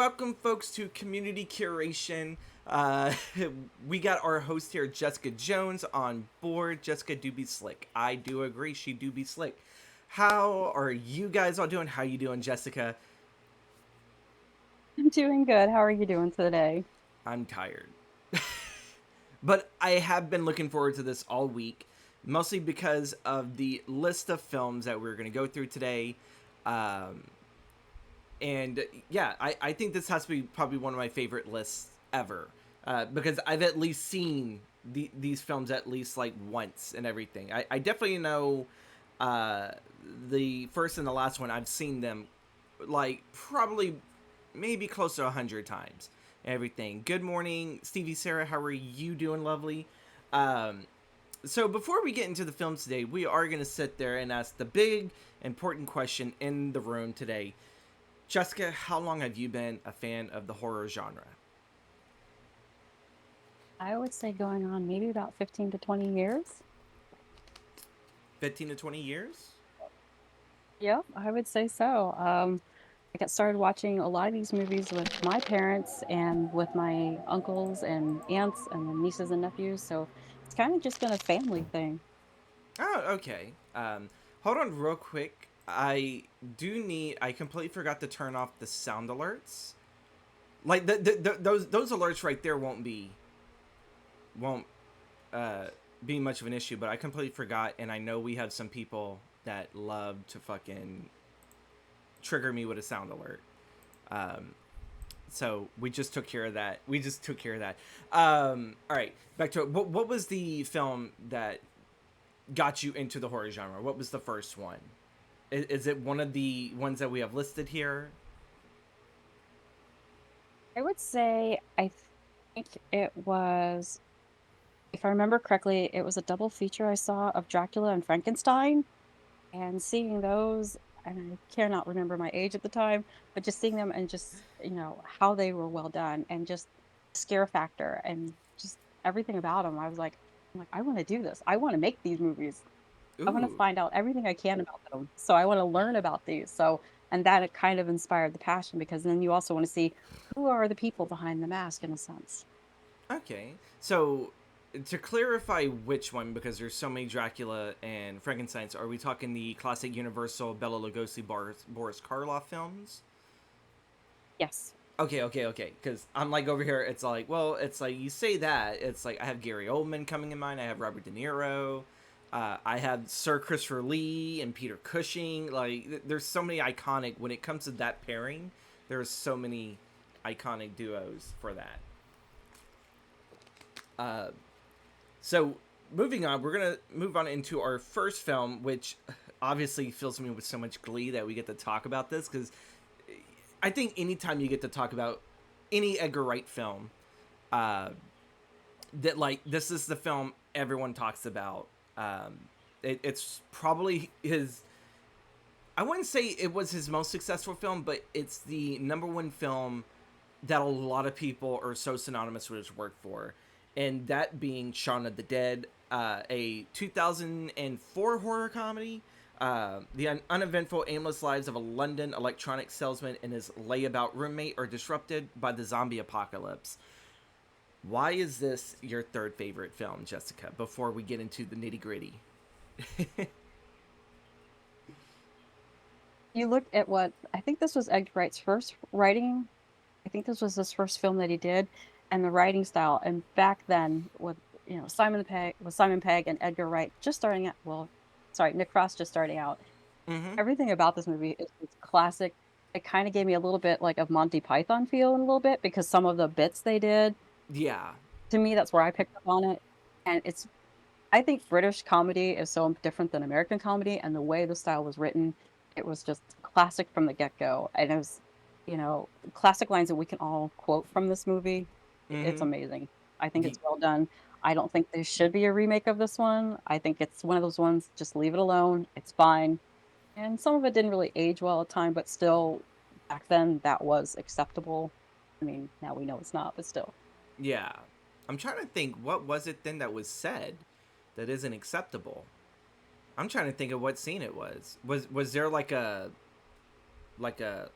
welcome folks to Community Curation. Uh, we got our host here, Jessica Jones, on board. Jessica do be slick. I do agree, she do be slick. How are you guys all doing? How you doing, Jessica? I'm doing good. How are you doing today? I'm tired. But I have been looking forward to this all week, mostly because of the list of films that we're going to go through today. Um, and yeah, I think this has to be probably one of my favorite lists ever, because I've at least seen these films at least like once and everything. I definitely know uh, the first and the last one. I've seen them like probably maybe close to 100 times. Everything. Good morning, Stevie Sarah. How are you doing, lovely? Um, so before we get into the films today, we are going to sit there and ask the big important question in the room today. Jessica, how long have you been a fan of the horror genre? I would say going on maybe about 15 to 20 years. 15 to 20 years? Yep, I would say so. I got started watching a lot of these movies with my parents and with my uncles and aunts and then nieces and nephews. So it's kind of just been a family thing. Oh, okay. Hold on real quick. I completely forgot to turn off the sound alerts. Like, those alerts right there won't uh, be much of an issue, but I completely forgot, and I know we have some people that love to fucking trigger me with a sound alert. Um, so we just took care of that. All right, back to it. What was the film that got you into the horror genre? What was the first one? Is it one of the ones that we have listed here? I would say I think it was, if I remember correctly, it was a double feature I saw of Dracula and Frankenstein. And seeing those, and I cannot remember my age at the time, but just seeing them and just, how they were well done and just scare factor and just everything about them, I'm like, "I wanna do this. I wanna make these movies. I wanna Ooh, find out everything I can about them. So I wanna learn about these." So and that it kind of inspired the passion because then you also wanna see who are the people behind the mask in a sense. okay. So to clarify which one, because there's so many Dracula and Frankenstein's, are we talking the classic Universal Bela Lugosi Boris Karloff films? Yes. Okay. Because I'm like over here, it's like, well, it's like you say that, it's like I have Gary Oldman coming in mind, I have Robert De Niro, I have Sir Christopher Lee and Peter Cushing. Like, there's so many iconic when it comes to that pairing. There's so many iconic duos for that. Uh, so moving on, we're gonna move on into our first film, which obviously fills me with so much glee that we get to talk about this because I think anytime you get to talk about any Edgar Wright film, uh, that like this is the film everyone talks about. It's probably his. I wouldn't say it was his most successful film, but it's the number one film that a lot of people are so synonymous with his work for, and that being Shaun of the Dead, a 2004 horror comedy. The uneventful, aimless lives of a London electronics salesman and his layabout roommate are disrupted by the zombie apocalypse. Why is this your third favorite film, Jessica? Before we get into the nitty gritty. You look at what I think this was Edgar Wright's first writing. I think this was his first film that he did, and the writing style, and back then with, Simon Pegg and Edgar Wright just starting out, sorry, Nick Frost just starting out. Mm-hmm. Everything about this movie is classic. It kinda gave me a little bit like of Monty Python feel in a little bit because some of the bits they did, Yeah. to me, that's where I picked up on it, and I think British comedy is so different than American comedy, and the way the style was written, it was just classic from the get-go, and it was, classic lines that we can all quote from this movie. It's Mm-hmm. amazing. I think it's well done. I don't think there should be a remake of this one. I think it's one of those ones, just leave it alone, it's fine, and some of it didn't really age well at the time, but still, back then, that was acceptable. I mean, now we know it's not, but still. Yeah. I'm trying to think, what was it then that was said that isn't acceptable? I'm trying to think of what scene it was. Was there like a like a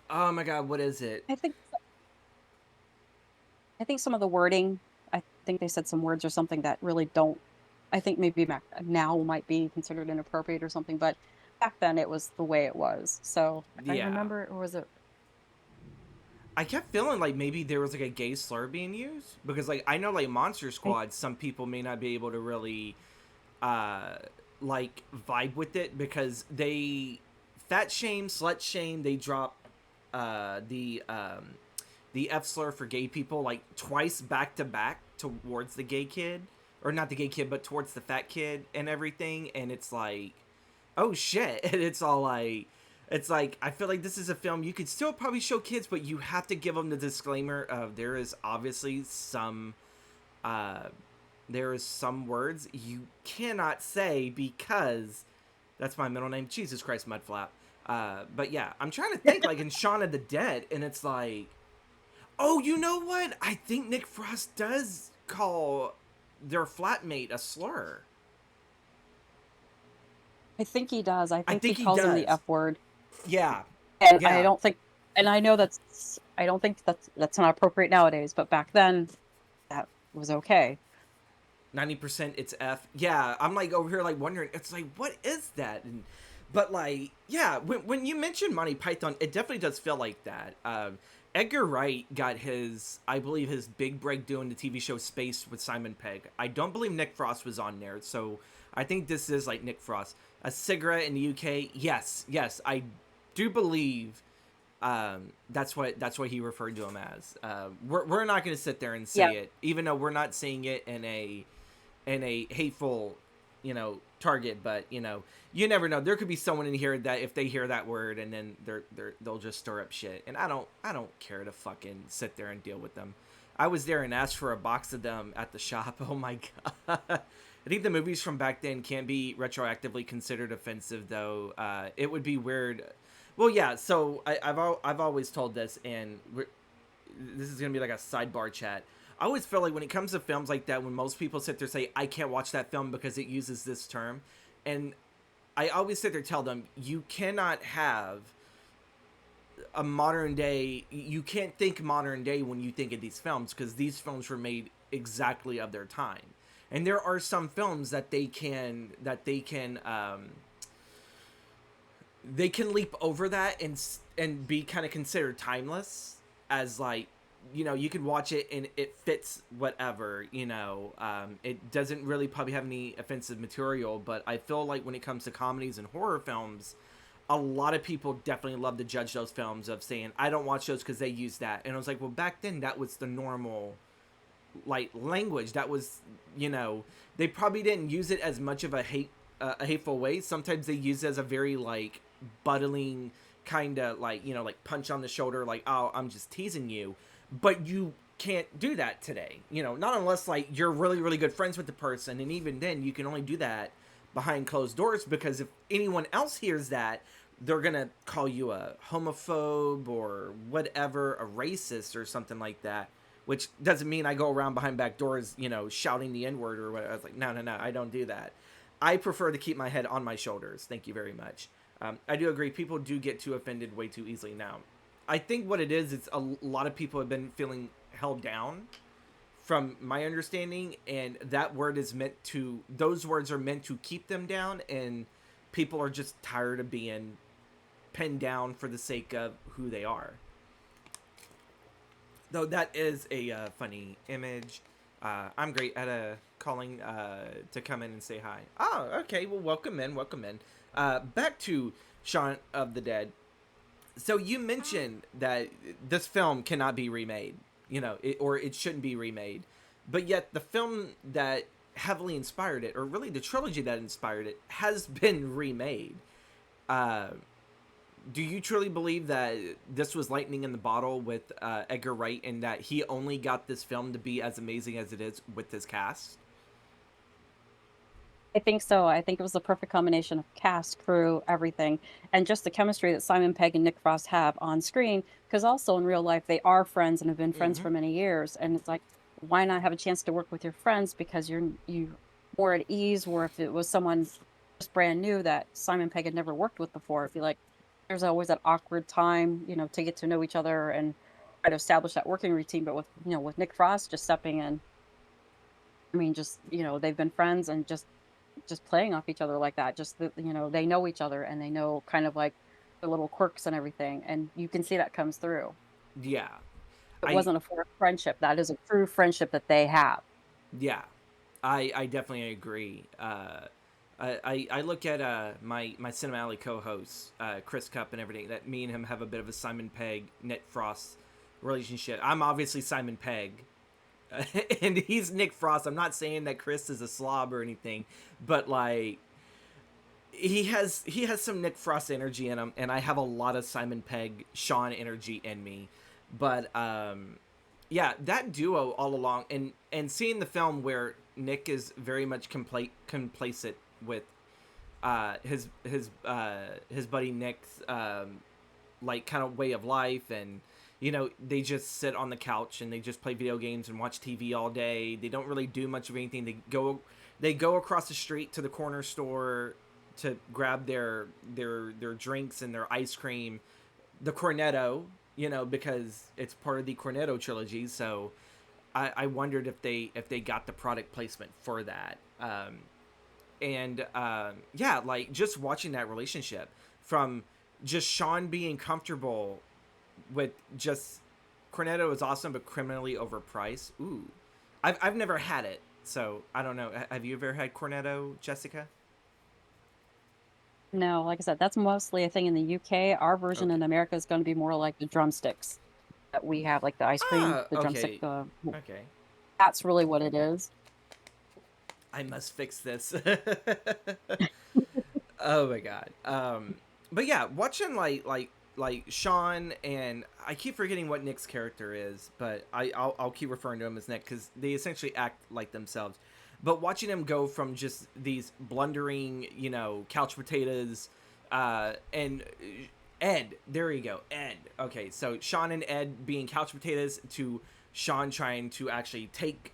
Oh my god, what is it? I think I think some of the wording, I think they said some words or something that really don't I think maybe now might be considered inappropriate or something, but back then it was the way it was. So I Yeah. remember, or was it? I kept feeling like maybe there was like a gay slur being used because like I know like Monster I, Squad, some people may not be able to really uh like vibe with it because they fat shame, slut shame, they drop uh the um the F slur for gay people like twice back to back towards the gay kid, or not the gay kid but towards the fat kid and everything, and it's like oh shit. And it's all like it's like I feel like this is a film you could still probably show kids, but you have to give them the disclaimer of there is obviously uh there is some words you cannot say because that's my middle name. Jesus Christ, Mudflap. But yeah, I'm trying to think like in Shaun of the Dead, and it's like, oh, you know what? I think Nick Frost does call their flatmate a slur. I think he does. I I think he think he calls him the does. F word. Yeah, And I yeah. don't think, and I know I don't think that's not appropriate nowadays, but back then that was okay. 90% it's F. Yeah, I'm like over here like wondering, it's like, what is that? And but like, yeah, when you mention Monty Python, it definitely does feel like that. Edgar Wright got his, I believe, his big break doing the TV show Space with Simon Pegg. I don't believe Nick Frost was on there, so I think this is like Nick Frost. A cigarette in the UK, yes, yes, I do believe that's what he referred to him as. We're not going to sit there and Yeah. say it, even though we're not saying it in a hateful, target. But you never know. There could be someone in here that if they hear that word and then they'll just stir up shit. And I don't care to fucking sit there and deal with them. I was there and asked for a box of them at the shop. Oh my god. I think the movies from back then can be retroactively considered offensive, though. It would be weird. Well, yeah. So I've always told this, and this is gonna be like a sidebar chat. I always feel like when it comes to films like that, when most people sit there and say, I can't watch that film because it uses this term, and I always sit there and tell them, you cannot have a modern day, you can't think modern day when you think of these films because these films were made exactly of their time. And there are some films that they can leap over that and be kind of considered timeless, as like you can watch it and it fits whatever. It doesn't really probably have any offensive material, but I feel like when it comes to comedies and horror films, a lot of people definitely love to judge those films of saying I don't watch those because they use that. And I was like, well, back then that was the normal like language. That was, they probably didn't use it as much of a hateful way. Sometimes they use it as a very like buttling kind of like, like punch on the shoulder, like, oh, I'm just teasing you. But you can't do that today, not unless like you're really really good friends with the person, and even then you can only do that behind closed doors, because if anyone else hears that, they're gonna call you a homophobe or whatever, a racist or something like that. Which doesn't mean I go around behind back doors, shouting the N word or whatever. I was like, no, no, no, I don't do that. I prefer to keep my head on my shoulders. Thank you very much. I do agree. People do get too offended way too easily now. I think what it is, it's a lot of people have been feeling held down, from my understanding, and those words are meant to keep them down, and people are just tired of being pinned down for the sake of who they are. Though that is a funny image. I'm great at calling to come in and say hi. Oh, okay. Well, welcome in. Welcome in. Back to Shaun of the Dead. So you mentioned that this film cannot be remade, or it shouldn't be remade. But yet the film that heavily inspired it, or really the trilogy that inspired it, has been remade. Uh, do you truly believe that this was lightning in the bottle with Edgar Wright, and that he only got this film to be as amazing as it is with his cast? I think so. I think it was the perfect combination of cast, crew, everything, and just the chemistry that Simon Pegg and Nick Frost have on screen. Because also in real life, they are friends and have been friends Mm-hmm. for many years. And it's like, why not have a chance to work with your friends because you more at ease? Or if it was someone just brand new that Simon Pegg had never worked with before, it'd be like, there's always that awkward time, to get to know each other and try to establish that working routine. But with Nick Frost just stepping in, I mean, just, they've been friends and just playing off each other like that. Just that, they know each other and they know kind of like the little quirks and everything. And you can see that comes through. Yeah. It I wasn't a forced friendship. That is a true friendship that they have. Yeah, I definitely agree. I look at my Cinema Alley co-host Chris Cup and everything, that me and him have a bit of a Simon Pegg Nick Frost relationship. I'm obviously Simon Pegg, and he's Nick Frost. I'm not saying that Chris is a slob or anything, but like he has some Nick Frost energy in him, and I have a lot of Simon Pegg Sean energy in me. But yeah, that duo all along, and seeing the film where Nick is very much complacent with his buddy Nick's like kind of way of life, and they just sit on the couch and they just play video games and watch TV all day. They don't really do much of anything. They go across the street to the corner store to grab their drinks and their ice cream, the cornetto, because it's part of the cornetto trilogy. So I wondered if they got the product placement for that. And yeah, like just watching that relationship from just Sean being comfortable with just cornetto is awesome, but criminally overpriced. Ooh, I've never had it, so I don't know. Have you ever had cornetto, Jessica? No, like I said, that's mostly a thing in the UK. Our version Okay. in America is going to be more like the drumsticks that we have, like the ice cream, Ah, the drumstick. okay, okay. That's really what it is. I must fix this. Oh my god. But yeah, watching like Sean, and I keep forgetting what Nick's character is, but I'll keep referring to him as Nick because they essentially act like themselves. But watching him go from just these blundering, couch potatoes, and Ed, there you go, Ed. Okay, so Sean and Ed being couch potatoes to Sean trying to actually take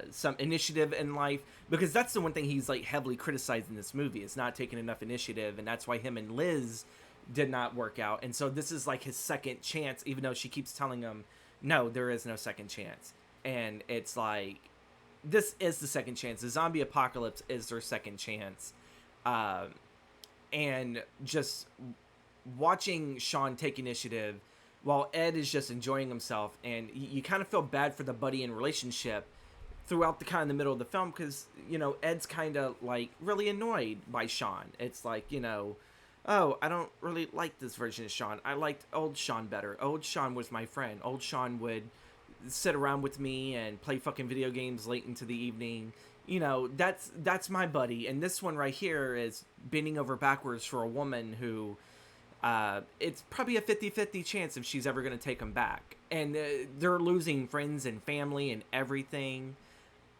some initiative in life, because that's the one thing he's like heavily criticized in this movie, is not taking enough initiative, and that's why him and Liz did not work out. And so this is like his second chance, even though she keeps telling him no, there is no second chance. And it's like, this is the second chance. The zombie apocalypse is their second chance. um, and just watching Sean take initiative while Ed is just enjoying himself, and you kind of feel bad for the buddy in relationship throughout the kind of the middle of the film, because Ed's kind of like really annoyed by Sean. It's like, oh, I don't really like this version of Sean. I liked old Sean better. Old Sean was my friend. Old Sean would sit around with me and play fucking video games late into the evening. That's my buddy. And this one right here is bending over backwards for a woman who, it's probably a 50-50 chance if she's ever going to take him back. And they're losing friends and family and everything.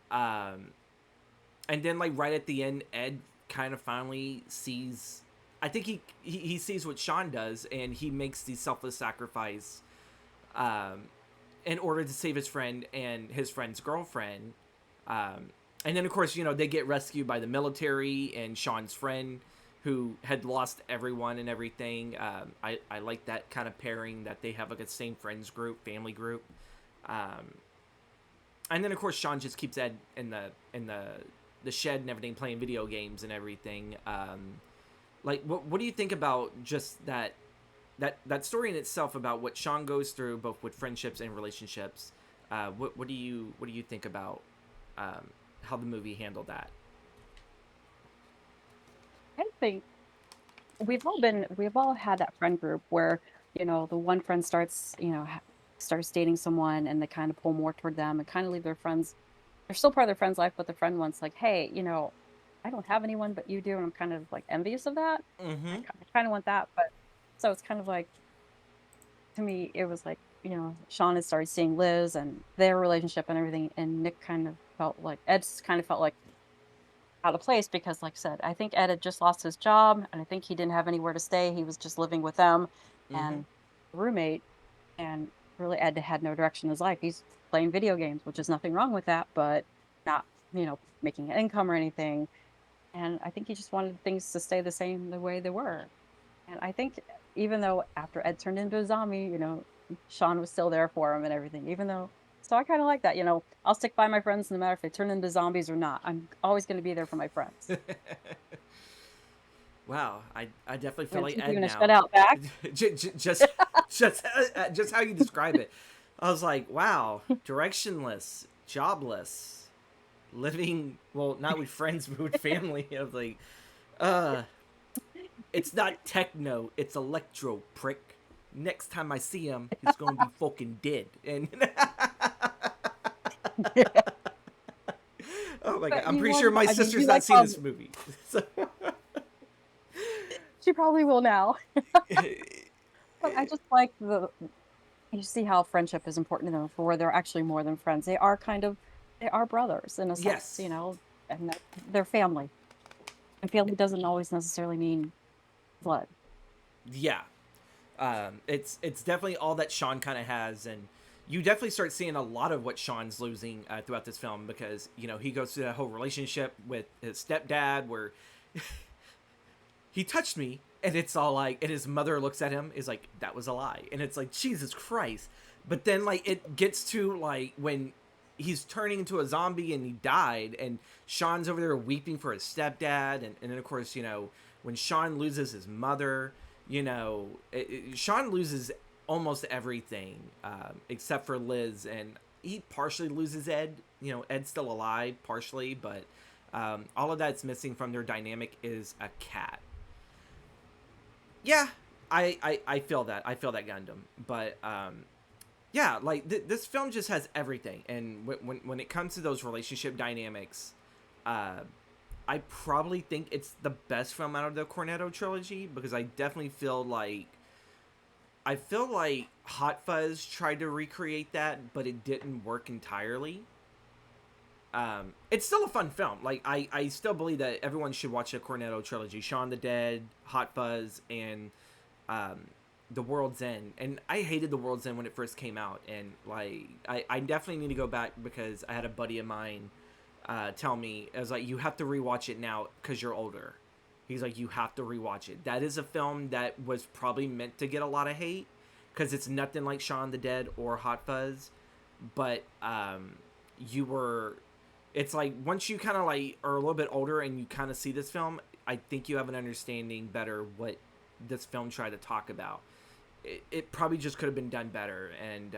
Um, and then, like, right at the end, Ed kind of finally sees. I think he sees what Sean does, and he makes the selfless sacrifice um, in order to save his friend and his friend's girlfriend. And then, of course, they get rescued by the military and Sean's friend, who had lost everyone and everything. I like that kind of pairing, that they have like a same friends group, family group. Um, and then, of course, Sean just keeps Ed in the shed and everything, playing video games and everything. Like, what do you think about just that story in itself, about what Sean goes through both with friendships and relationships? What do you think about how the movie handled that? I think we've all had that friend group where, the one friend starts dating someone and they kind of pull more toward them and kind of leave their friends. They're still part of their friend's life, but the friend wants like, hey, I don't have anyone but you do, and I'm kind of like envious of that. Mm-hmm. I kind of want that, but so it's kind of like, to me, it was like, Sean had started seeing Liz and their relationship and everything, and Nick kind of felt like Ed's kind of felt like out of place because, like I said, I think Ed had just lost his job, and I think he didn't have anywhere to stay. He was just living with them Mm-hmm. and a roommate, and really Ed had no direction in his life. He's playing video games, which is nothing wrong with that, but not, making an income or anything. And I think he just wanted things to stay the same the way they were. And I think, even though after Ed turned into a zombie, Sean was still there for him and everything, even though so I kinda like that, I'll stick by my friends no matter if they turn into zombies or not. I'm always gonna be there for my friends. Wow, I definitely I'm feel gonna like keep you Ed in a now. shutout back. Just just how you describe it. I was like, wow, directionless, jobless, living well, not with friends, but with family. I was like, uh, it's not techno, it's electro, prick. Next time I see him, he's gonna be fucking dead. And oh my god, But I'm you pretty sure won't my I mean, sister's you not like seen this movie. So she probably will now. But I just like you see how friendship is important to them for where they're actually more than friends. They are brothers in a sense, yes, and they're family. And family doesn't always necessarily mean blood. yeah, it's definitely all that Sean kind of has, and you definitely start seeing a lot of what Sean's losing throughout this film because he goes through that whole relationship with his stepdad where he touched me, and it's all like, and his mother looks at him is like that was a lie, and it's like Jesus Christ, but then like it gets to like when he's turning into a zombie and he died, and Sean's over there weeping for his stepdad, and then of course when Sean loses his mother, Sean loses almost everything except for Liz, and he partially loses Ed. Ed's still alive partially, but all of that's missing from their dynamic is a cat. Yeah, I feel that. I feel that Gundam, but yeah, like this film just has everything, and when it comes to those relationship dynamics, uh, I probably think it's the best film out of the Cornetto trilogy because I feel like Hot Fuzz tried to recreate that, but it didn't work entirely. It's still a fun film. Like I still believe that everyone should watch the Cornetto trilogy: Shaun the Dead, Hot Fuzz, and um, The World's End. And I hated The World's End when it first came out, and like I definitely need to go back because I had a buddy of mine tell me, I was like, you have to rewatch it now because you're older. He's like, you have to rewatch it. That is a film that was probably meant to get a lot of hate because it's nothing like Shaun the Dead or Hot Fuzz, but you were it's like once you kind of like are a little bit older and you kind of see this film, I think you have an understanding better what this film tried to talk about. It probably just could have been done better. And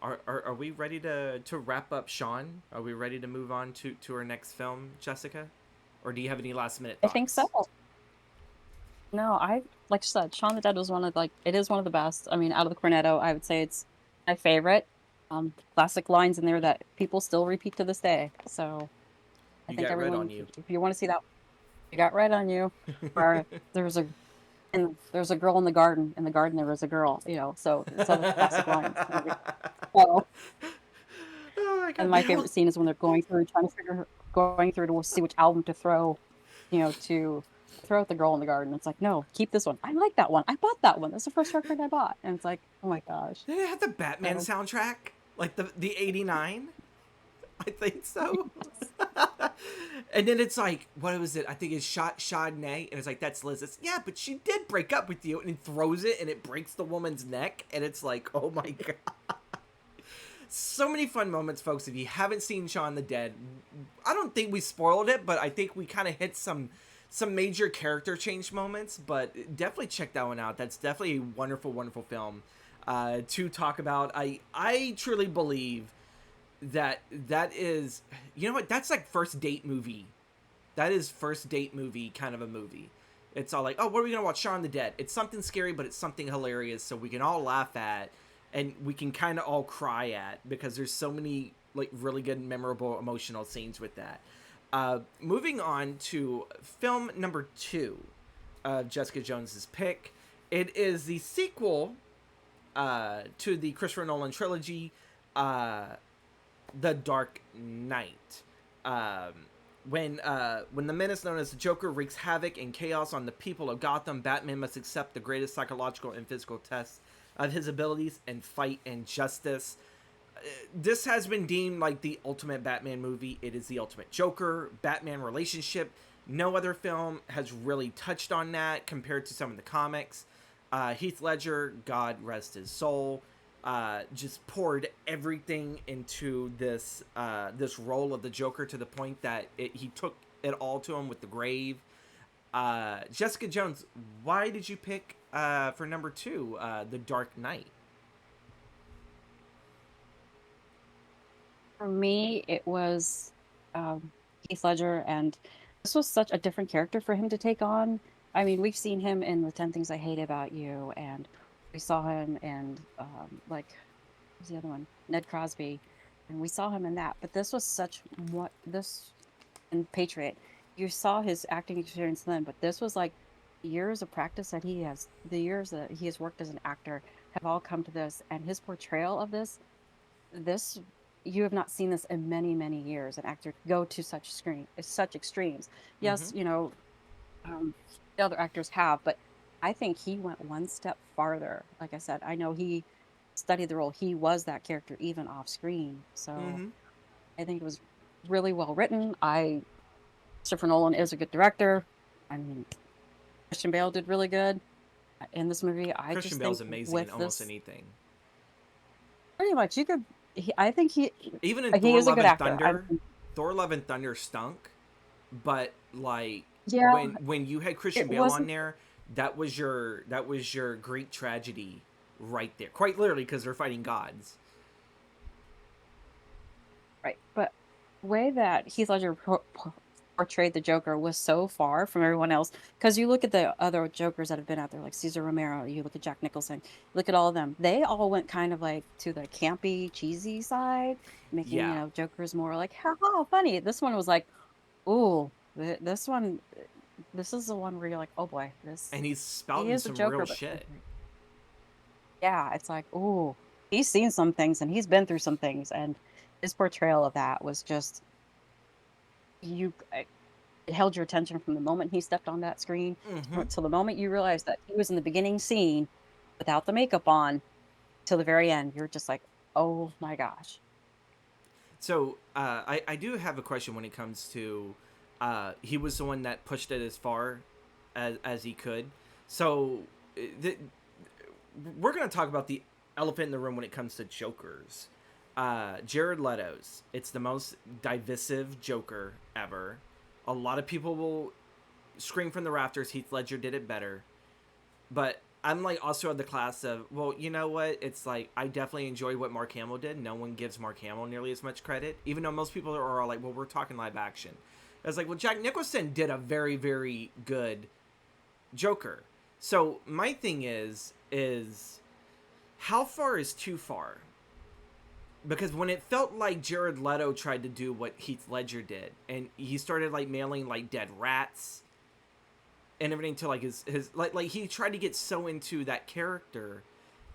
are we ready to wrap up Sean? Are we ready to move on to our next film, Jessica? Or do you have any last minute I think so. thoughts? No, like I said, Shaun the Dead was it is one of the best. I mean, out of the Cornetto, I would say it's my favorite. Classic lines in there that people still repeat to this day. So I You think got red on everyone, you. if you want to see that, you got right on you. Where there's a there's a girl in the garden there was a girl, so it's all the classic lines and everything. So, Oh my and god, my favorite scene is when they're going through to see which album to throw, to throw at the girl in the garden. It's like, no, keep this one. I like that one. I bought that one. That's the first record I bought. And it's like, oh my gosh. did it have the Batman So soundtrack? Like the '89? I think so. And then it's like, what was it? I think it's Chardonnay, and it's like that's Liz. It's, yeah, but she did break up with you, and he throws it, and it breaks the woman's neck, and it's like, oh my god. So many fun moments, folks. If you haven't seen Shaun the Dead, I don't think we spoiled it, but I think we kind of hit some major character change moments. But definitely check that one out. That's definitely a wonderful, wonderful film to talk about. I truly believe that is, you know what, that's like first date movie. That is first date movie kind of a movie. It's all like, oh, what are we gonna watch? Shaun the Dead. It's something scary, but it's something hilarious, so we can all laugh at, and we can kind of all cry at because there's so many like really good, memorable, emotional scenes with that. Moving on to film number 2 of Jessica Jones's pick. It is the sequel to the Christopher Nolan trilogy, The Dark Knight. When the menace known as the Joker wreaks havoc and chaos on the people of Gotham, Batman must accept the greatest psychological and physical test of his abilities and fight injustice. This has been deemed like the ultimate Batman movie. It is the ultimate Joker Batman relationship. No other film has really touched on that compared to some of the comics. Heath Ledger, God rest his soul, just poured everything into this role of the Joker to the point that he took it all to him with the grave. Jessica Jones, why did you pick for number two, The Dark Knight? For me, it was Heath Ledger, and this was such a different character for him to take on. I mean, we've seen him in the 10 Things I Hate About You, and we saw him in like what's the other one? Ned Crosby, and we saw him in that. But this was such what this in Patriot. You saw his acting experience then, but this was like years of practice that he has, the years that he has worked as an actor have all come to this, and his portrayal of this you have not seen this in many, many years. An actor go to such extremes. Mm-hmm. Yes, um, the other actors have, but I think he went one step farther. Like I said, I know he studied the role. He was that character even off screen. So Mm-hmm. I think it was really well written. Christopher Nolan is a good director. I mean, Christian Bale did really good in this movie. I Christian just Bale's think amazing in with almost this, anything. pretty much I think Even in he Thor: is a Love good and actor. Thunder, Thor: Love and Thunder stunk, but like Yeah, when you had Christian it Bale on wasn't there, that was your Greek tragedy right there, quite literally, because they're fighting gods. right, but the way that Heath Ledger portrayed the Joker was so far from everyone else. Because you look at the other Jokers that have been out there, like Cesar Romero, you look at Jack Nicholson, look at all of them. They all went kind of like to the campy, cheesy side, making, Yeah, Jokers more like, ha ha, funny. This one was like, ooh, this one, this is the one where you're like, oh boy, and he's he spouting is a some real Joker, but shit. yeah, it's like, ooh, he's seen some things and he's been through some things. And his portrayal of that was just, it held your attention from the moment he stepped on that screen Mm-hmm. till the moment you realized that he was in the beginning scene without the makeup on till the very end. You're just like, oh my gosh. So I do have a question when it comes to he was the one that pushed it as far as he could. So the, we're going to talk about the elephant in the room when it comes to Jokers. Jared Leto's. It's the most divisive Joker ever. A lot of people will scream from the rafters. Heath Ledger did it better. But I'm like also of the class of, well, you know what? It's like I definitely enjoy what Mark Hamill did. No one gives Mark Hamill nearly as much credit, even though most people are all like, well, we're talking live action. It's like, well, Jack Nicholson did a very, very good Joker. So my thing is how far is too far? Because when it felt like Jared Leto tried to do what Heath Ledger did, and he started like mailing like dead rats and everything to like his like he tried to get so into that character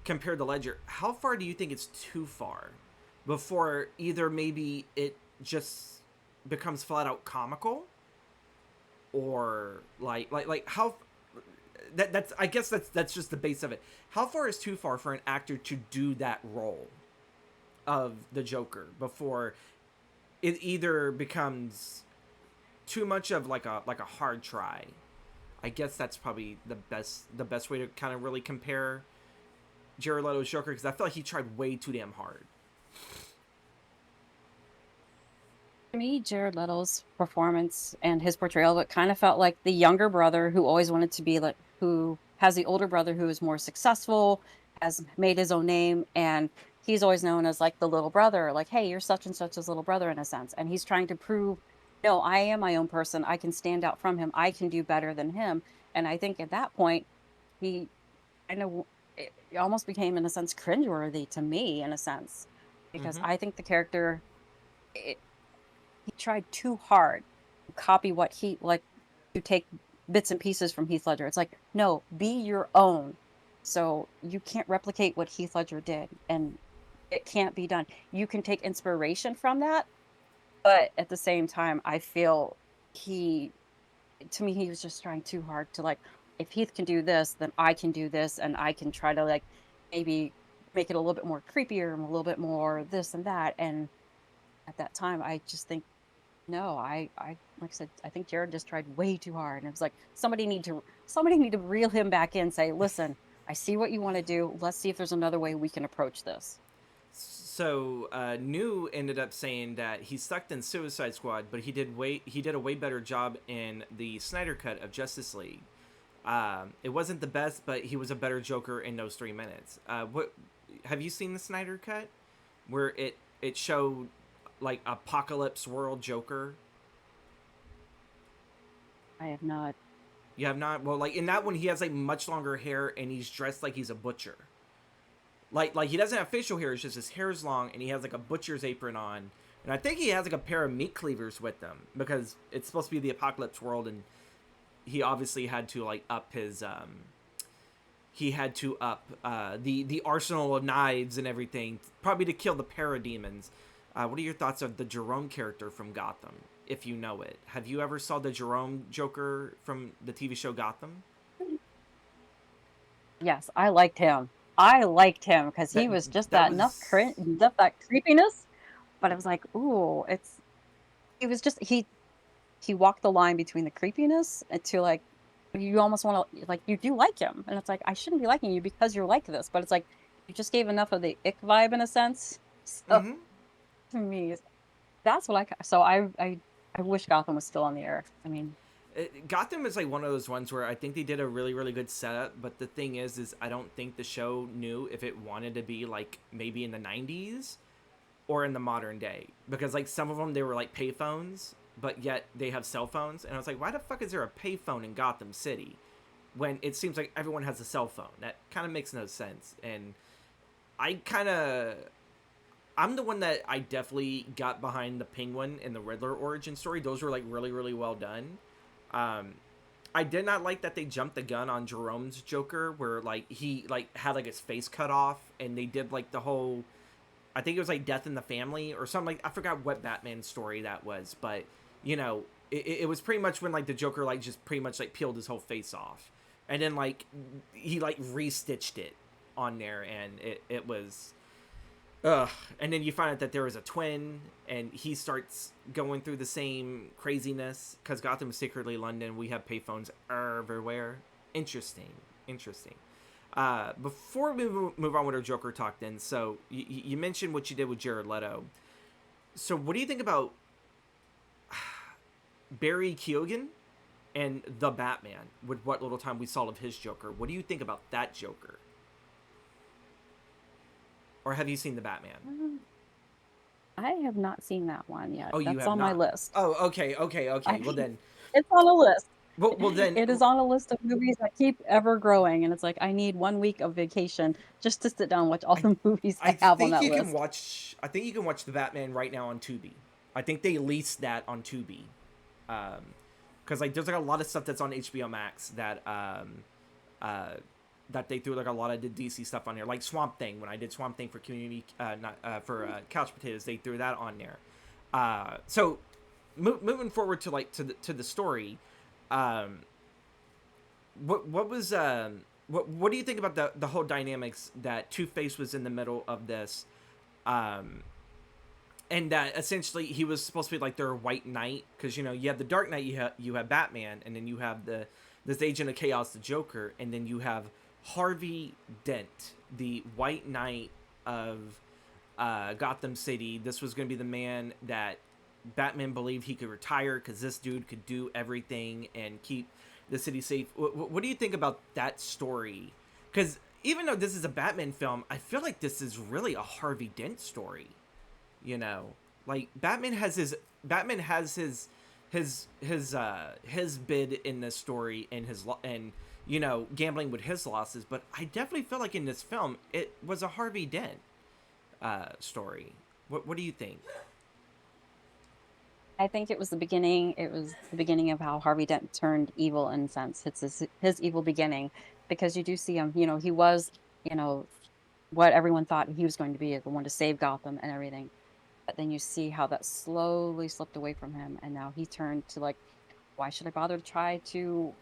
compared to Ledger. How far do you think it's too far before either maybe it just becomes flat out comical or like how that's I guess that's just the base of it. How far is too far for an actor to do that role of the Joker before it either becomes too much of like a hard try. I guess that's probably the best way to kind of really compare Jared Leto's Joker, because I feel like he tried way too damn hard. To me, Jared Leto's performance and his portrayal of it kind of felt like the younger brother who always wanted to be like, who has the older brother who is more successful, has made his own name, and he's always known as like the little brother, like, hey, you're such and such as little brother in a sense. And he's trying to prove, no, I am my own person. I can stand out from him. I can do better than him. And I think at that point, he kind of, it almost became, in a sense, cringeworthy to me, in a sense, because Mm-hmm. I think the character, he tried too hard to copy what he like to take bits and pieces from Heath Ledger. It's like, no, be your own. So you can't replicate what Heath Ledger did, and it can't be done. You can take inspiration from that, but at the same time, I feel he, to me, he was just trying too hard to like, if Heath can do this, then I can do this, and I can try to like maybe make it a little bit more creepier and a little bit more this and that. And at that time, I just think No, I like I said, I think Jared just tried way too hard, and it was like somebody need to reel him back in, say, listen, I see what you want to do. Let's see if there's another way we can approach this. So New ended up saying that he sucked in Suicide Squad, but he did a way better job in the Snyder cut of Justice League. It wasn't the best, but he was a better Joker in those 3 minutes. What have you seen the Snyder cut where it showed like apocalypse world Joker? I have not. You have not. Well, like in that one, he has like much longer hair and he's dressed like he's a butcher. Like he doesn't have facial hair; it's just his hair is long and he has like a butcher's apron on. And I think he has like a pair of meat cleavers with them because it's supposed to be the apocalypse world, and he obviously had to like up his he had to up the arsenal of knives and everything, probably to kill the parademons. What are your thoughts of the Jerome character from Gotham, if you know it? Have you ever saw the Jerome Joker from the TV show Gotham? Yes, I liked him. I liked him because he That was just that that enough was enough that creepiness. But I was like, ooh, he was just he walked the line between the creepiness and to like you almost want to like you do like him, and it's like I shouldn't be liking you because you're like this, but it's like you just gave enough of the ick vibe in a sense. So mm-hmm. to me, that's what so I wish Gotham was still on the air. I mean, Gotham is like one of those ones where I think they did a really really good setup, but the thing is I don't think the show knew if it wanted to be like maybe in the 90s or in the modern day, because like some of them they were like payphones, but yet they have cell phones, and I was like, why the fuck is there a payphone in Gotham City when it seems like everyone has a cell phone? That kind of makes no sense. And I kind of I'm the one that I definitely got behind the Penguin and the Riddler origin story. Those were like really really well done. um I did not like that they jumped the gun on Jerome's Joker, where like he like had like his face cut off, and they did like the whole, I think it was like Death in the Family or something. Like I forgot what Batman story that was, but you know, it was pretty much when like the Joker like just pretty much like peeled his whole face off, and then like he like restitched it on there, and it was ugh. And then you find out that there was a twin, and he starts going through the same craziness because Gotham is secretly London. We have payphones everywhere. Interesting, interesting. Before we move on with our Joker talk, then, so you mentioned what you did with Jared Leto. So, what do you think about Barry Keoghan and the Batman? With what little time we saw of his Joker, what do you think about that Joker? Or have you seen the Batman? mm, I have not seen that one yet. Oh, you That's have on my not. list. Oh, okay, okay, I okay. Well then, It's on a list. well then, It is on a list of movies that keep ever growing, and it's like I need 1 week of vacation just to sit down and watch all I the movies I I have on think that you can list. watch. I think you can watch the Batman right now on Tubi. I think they leased that on Tubi, because like there's like a lot of stuff that's on HBO Max uh, that they threw like a lot of the DC stuff on here, like Swamp Thing. When I did Swamp Thing for Community, not for Couch Potatoes, they threw that on there. So moving forward to like to the story, um, what was what do you think about the whole dynamics that Two Face was in the middle of this, um, and that essentially he was supposed to be like their White Knight, because you know you have the Dark Knight, you have Batman, and then you have this Agent of Chaos, the Joker, and then you have Harvey Dent, the White Knight of Gotham City. This was going to be the man that Batman believed he could retire because this dude could do everything and keep the city safe. What do you think about that story? Because even though this is a Batman film, I feel like this is really a Harvey Dent story. You know, like Batman has his bid in this story, and and you know, gambling with his losses. But I definitely feel like in this film it was a Harvey Dent story. What do you think? I think it was the beginning. It was the beginning of how Harvey Dent turned evil in a sense. It's his evil beginning because you do see him. You know, he was, you know, what everyone thought he was going to be, the one to save Gotham and everything. But then you see how that slowly slipped away from him, and now he turned to like, why should I bother to try to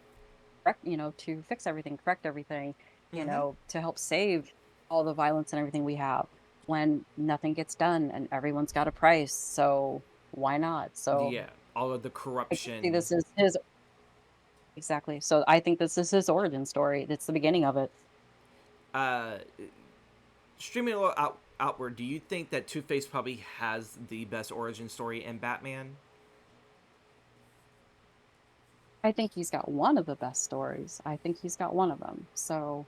to fix everything, correct everything, Mm-hmm. to help save all the violence and everything we have when nothing gets done and everyone's got a price. So, why not? So Yeah, all of the I can see corruption. this is his exactly. So I think this is his origin story. It's the beginning of it. Uh, Streaming a little outward, do you think that Two Face probably has the best origin story in Batman? I think he's got one of the best stories. I think he's got one of them. So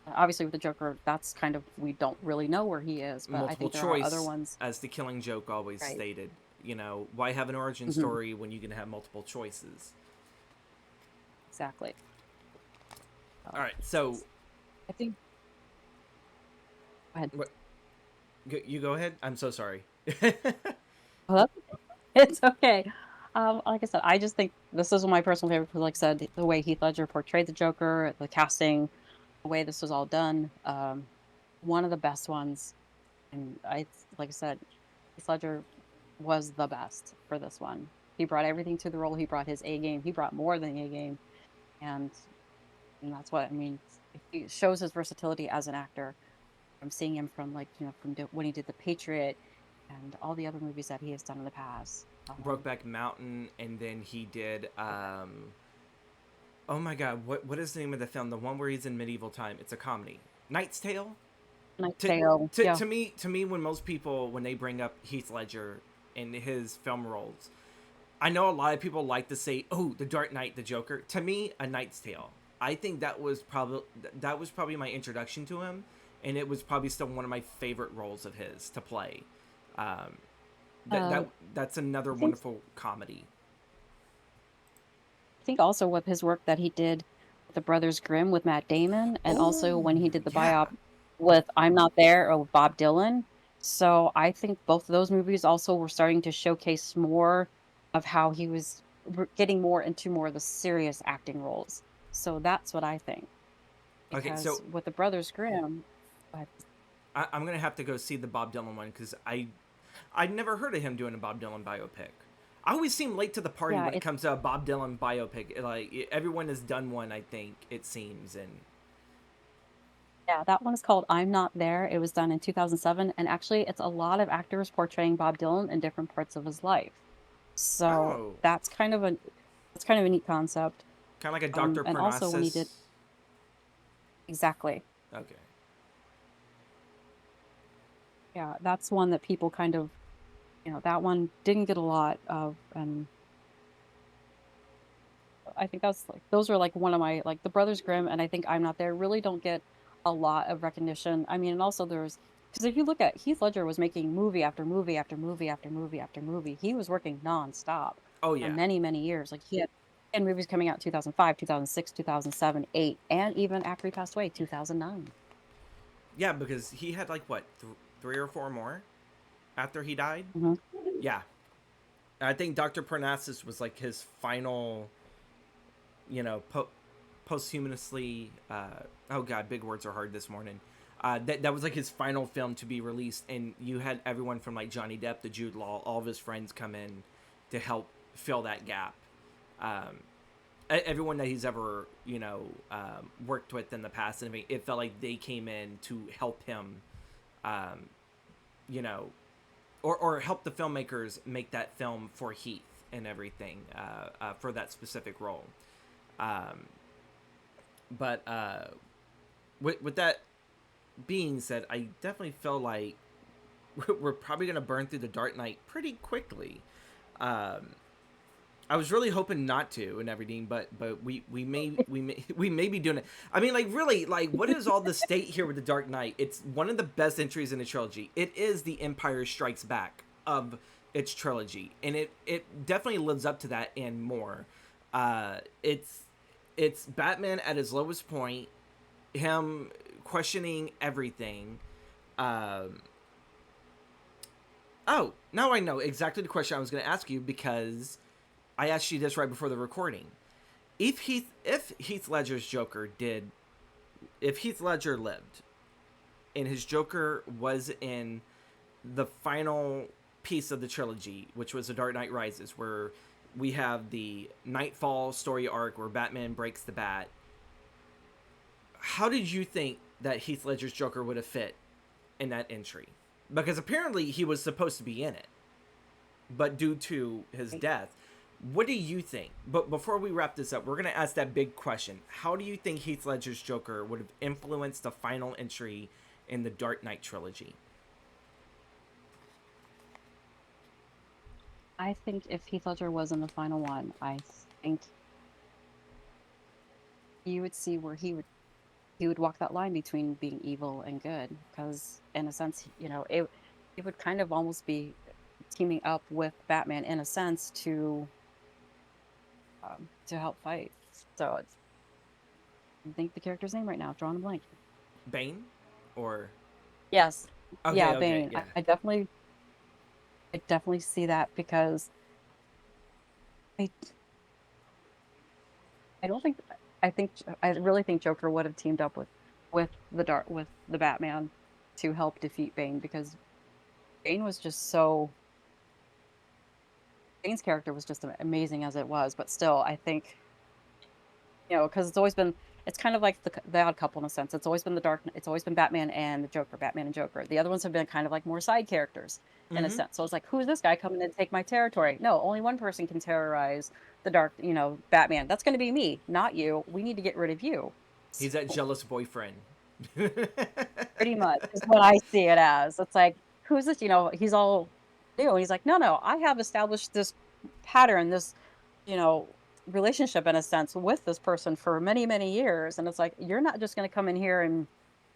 obviously with the Joker, that's kind of we don't really know where he is, but I Multiple think there are other choice, ones. as the Killing Joke always Right. stated. You know, why have an origin Hmm. story when you can have multiple choices? Exactly. All So right, so I think go ahead. what? You go ahead. I'm so sorry. Oh, it's okay. Like I said, I just think this is my personal favorite because, like I said, the way Heath Ledger portrayed the Joker, the casting, the way this was all done, one of the best ones. And like I said, Heath Ledger was the best for this one. He brought everything to the role. He brought his A game. He brought more than A game, and that's what I mean. He shows his versatility as an actor. I'm seeing him from when he did The Patriot and all the other movies that he has done in the past. Brokeback Mountain, and then he did. Oh my God, what is the name of the film? The one where he's in medieval time. It's a comedy. Knight's Tale. Knight's To Tale, yeah. to me, when most people when they bring up Heath Ledger and his film roles, I know a lot of people like to say, "Oh, The Dark Knight, the Joker." To me, A Knight's Tale. I think that was probably my introduction to him, and it was probably still one of my favorite roles of his to play. Um, Uh, that's another I think wonderful comedy. I think also with his work that he did with the Brothers Grimm with Matt Damon, and also Oh when he did the yeah. biop with I'm Not There or with Bob Dylan. So I think both of those movies also were starting to showcase more of how he was getting more into more of the serious acting roles. So that's what I think. Okay, Because so with the Brothers Grimm, but I'm gonna have to go see the Bob Dylan one because I'd never heard of him doing a Bob Dylan biopic. I always seem late to the party yeah, when it comes to a Bob Dylan biopic. Like everyone has done one, I think it seems, and that one is called I'm Not There. It was done in 2007, and actually, it's a lot of actors portraying Bob Dylan in different parts of his life. So oh, that's kind of a neat concept. kind of like a Doctor And also when he did Parnassus. exactly, Okay, yeah, that's one that people kind of that one didn't get a lot of, and I think that's like those are like one of my like the Brothers Grimm, and I think I'm Not There really don't get a lot of recognition. I mean, and also there's because if you look at Heath Ledger was making movie after movie after movie after movie after movie. He was working nonstop oh for yeah, many, many years. Like he had movies coming out 2005, 2006, 2007, 8, and even after he passed away, 2009. yeah, because he had like what three or four more after he died. Mhm. Yeah, I think Doctor Parnassus was like his final, you know, posthumously. Oh God, big words are hard this morning. That was like his final film to be released, and you had everyone from like Johnny Depp to Jude Law, all of his friends come in to help fill that gap. Um, Everyone that he's ever worked with in the past, and it felt like they came in to help him, um, you know, or help the filmmakers make that film for Heath and everything for that specific role. Um, but with that being said, I definitely feel like we're probably gonna burn through the Dark Knight pretty quickly. Um, I was really hoping not to and everything, but we may be doing it. I mean, like really, like what is all the state here with the Dark Knight? It's one of the best entries in the trilogy. It is the Empire Strikes Back of its trilogy, and it definitely lives up to that and more. Uh, it's it's Batman at his lowest point, him questioning everything. Um, oh, now I know exactly the question I was going to ask you because I asked you this right before the recording. If Heath Ledger's Joker did if Heath Ledger lived and his Joker was in the final piece of the trilogy, which was The Dark Knight Rises, where we have the Nightfall story arc where Batman breaks the bat. How did you think that Heath Ledger's Joker would have fit in that entry? Because apparently he was supposed to be in it. but due to his Right. death. What do you think? But before we wrap this up, we're going to ask that big question. How do you think Heath Ledger's Joker would have influenced the final entry in the Dark Knight trilogy? I think if Heath Ledger was in the final one, I think you would see where he would walk that line between being evil and good. Because in a sense, it would kind of almost be teaming up with Batman in a sense to help fight. So I think the character's name right now, drawing a blank. Bane? Or. Yes. Okay, Yeah, okay, Bane. yeah. I definitely see that because I I don't think I really think Joker would have teamed up with the Batman to help defeat Bane because Bane was just so Bane's character was just amazing as it was, but still I think, because it's kind of like the Odd Couple in a sense. It's always been Batman and the Joker, Batman and Joker. The other ones have been kind of like more side characters in a Mm-hmm. sense. So it's like, who's this guy coming to take my territory? No, only one person can terrorize Batman. That's going to be me, not you. We need to get rid of you. He's that So jealous boyfriend. pretty much is what I see it as. It's like, who's this? He's all new. And he's like, no, no, I have established this pattern, this, you know, relationship in a sense with this person for many, many years. And it's like, you're not just going to come in here and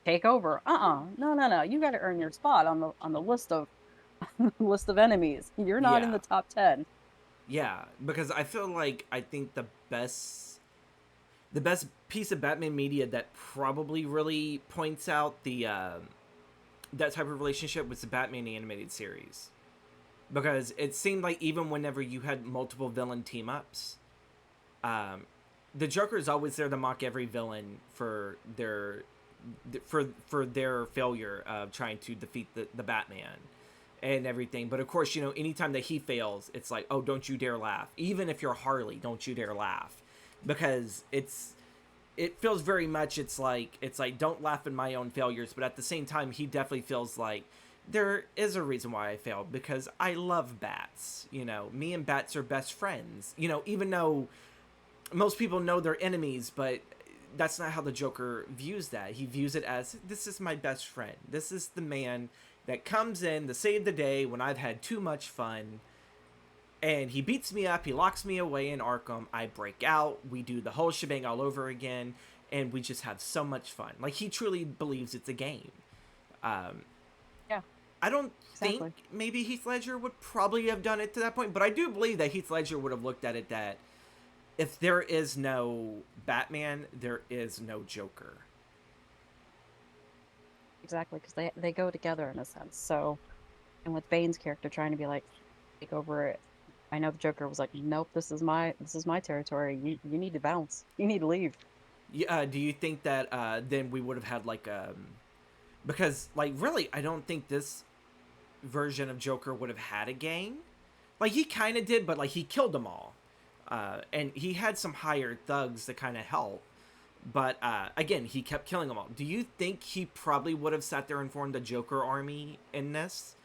take over. No, no, no. You got to earn your spot on the list of enemies. You're not in Yeah. the top 10. Yeah, because I feel like I think the best piece of Batman media that probably really points out the that type of relationship was the Batman animated series. Because it seemed like even whenever you had multiple villain team ups, um, the Joker is always there to mock every villain for their failure of trying to defeat the Batman and everything. But of course, anytime that he fails, it's like, oh, don't you dare laugh. Even if you're Harley, don't you dare laugh, because it feels very much it's like don't laugh at my own failures. But at the same time, he definitely feels like there is a reason why I failed, because I love bats. Me and bats are best friends. Even though most people know they're enemies, but that's not how the Joker views that. He views it as, this is my best friend. This is the man that comes in to save the day when I've had too much fun. And he beats me up, he locks me away in Arkham, I break out, we do the whole shebang all over again, and we just have so much fun. Like, he truly believes it's a game. Um, Yeah, I don't think exactly. maybe Heath Ledger would probably have done it to that point, but I do believe that Heath Ledger would have looked at it that if there is no Batman, there is no Joker. Exactly. Because they go together in a sense. So, and with Bane's character trying to be like, take over it. I know the Joker was like, "Nope, this is my territory. You need to bounce. You need to leave." Yeah, do you think that then we would have had like because like really I don't think this version of Joker would have had a gang. Like he kind of did, but like he killed them all, and he had some hired thugs to kind of help. But again, he kept killing them all. Do you think he probably would have sat there and formed a Joker army in this?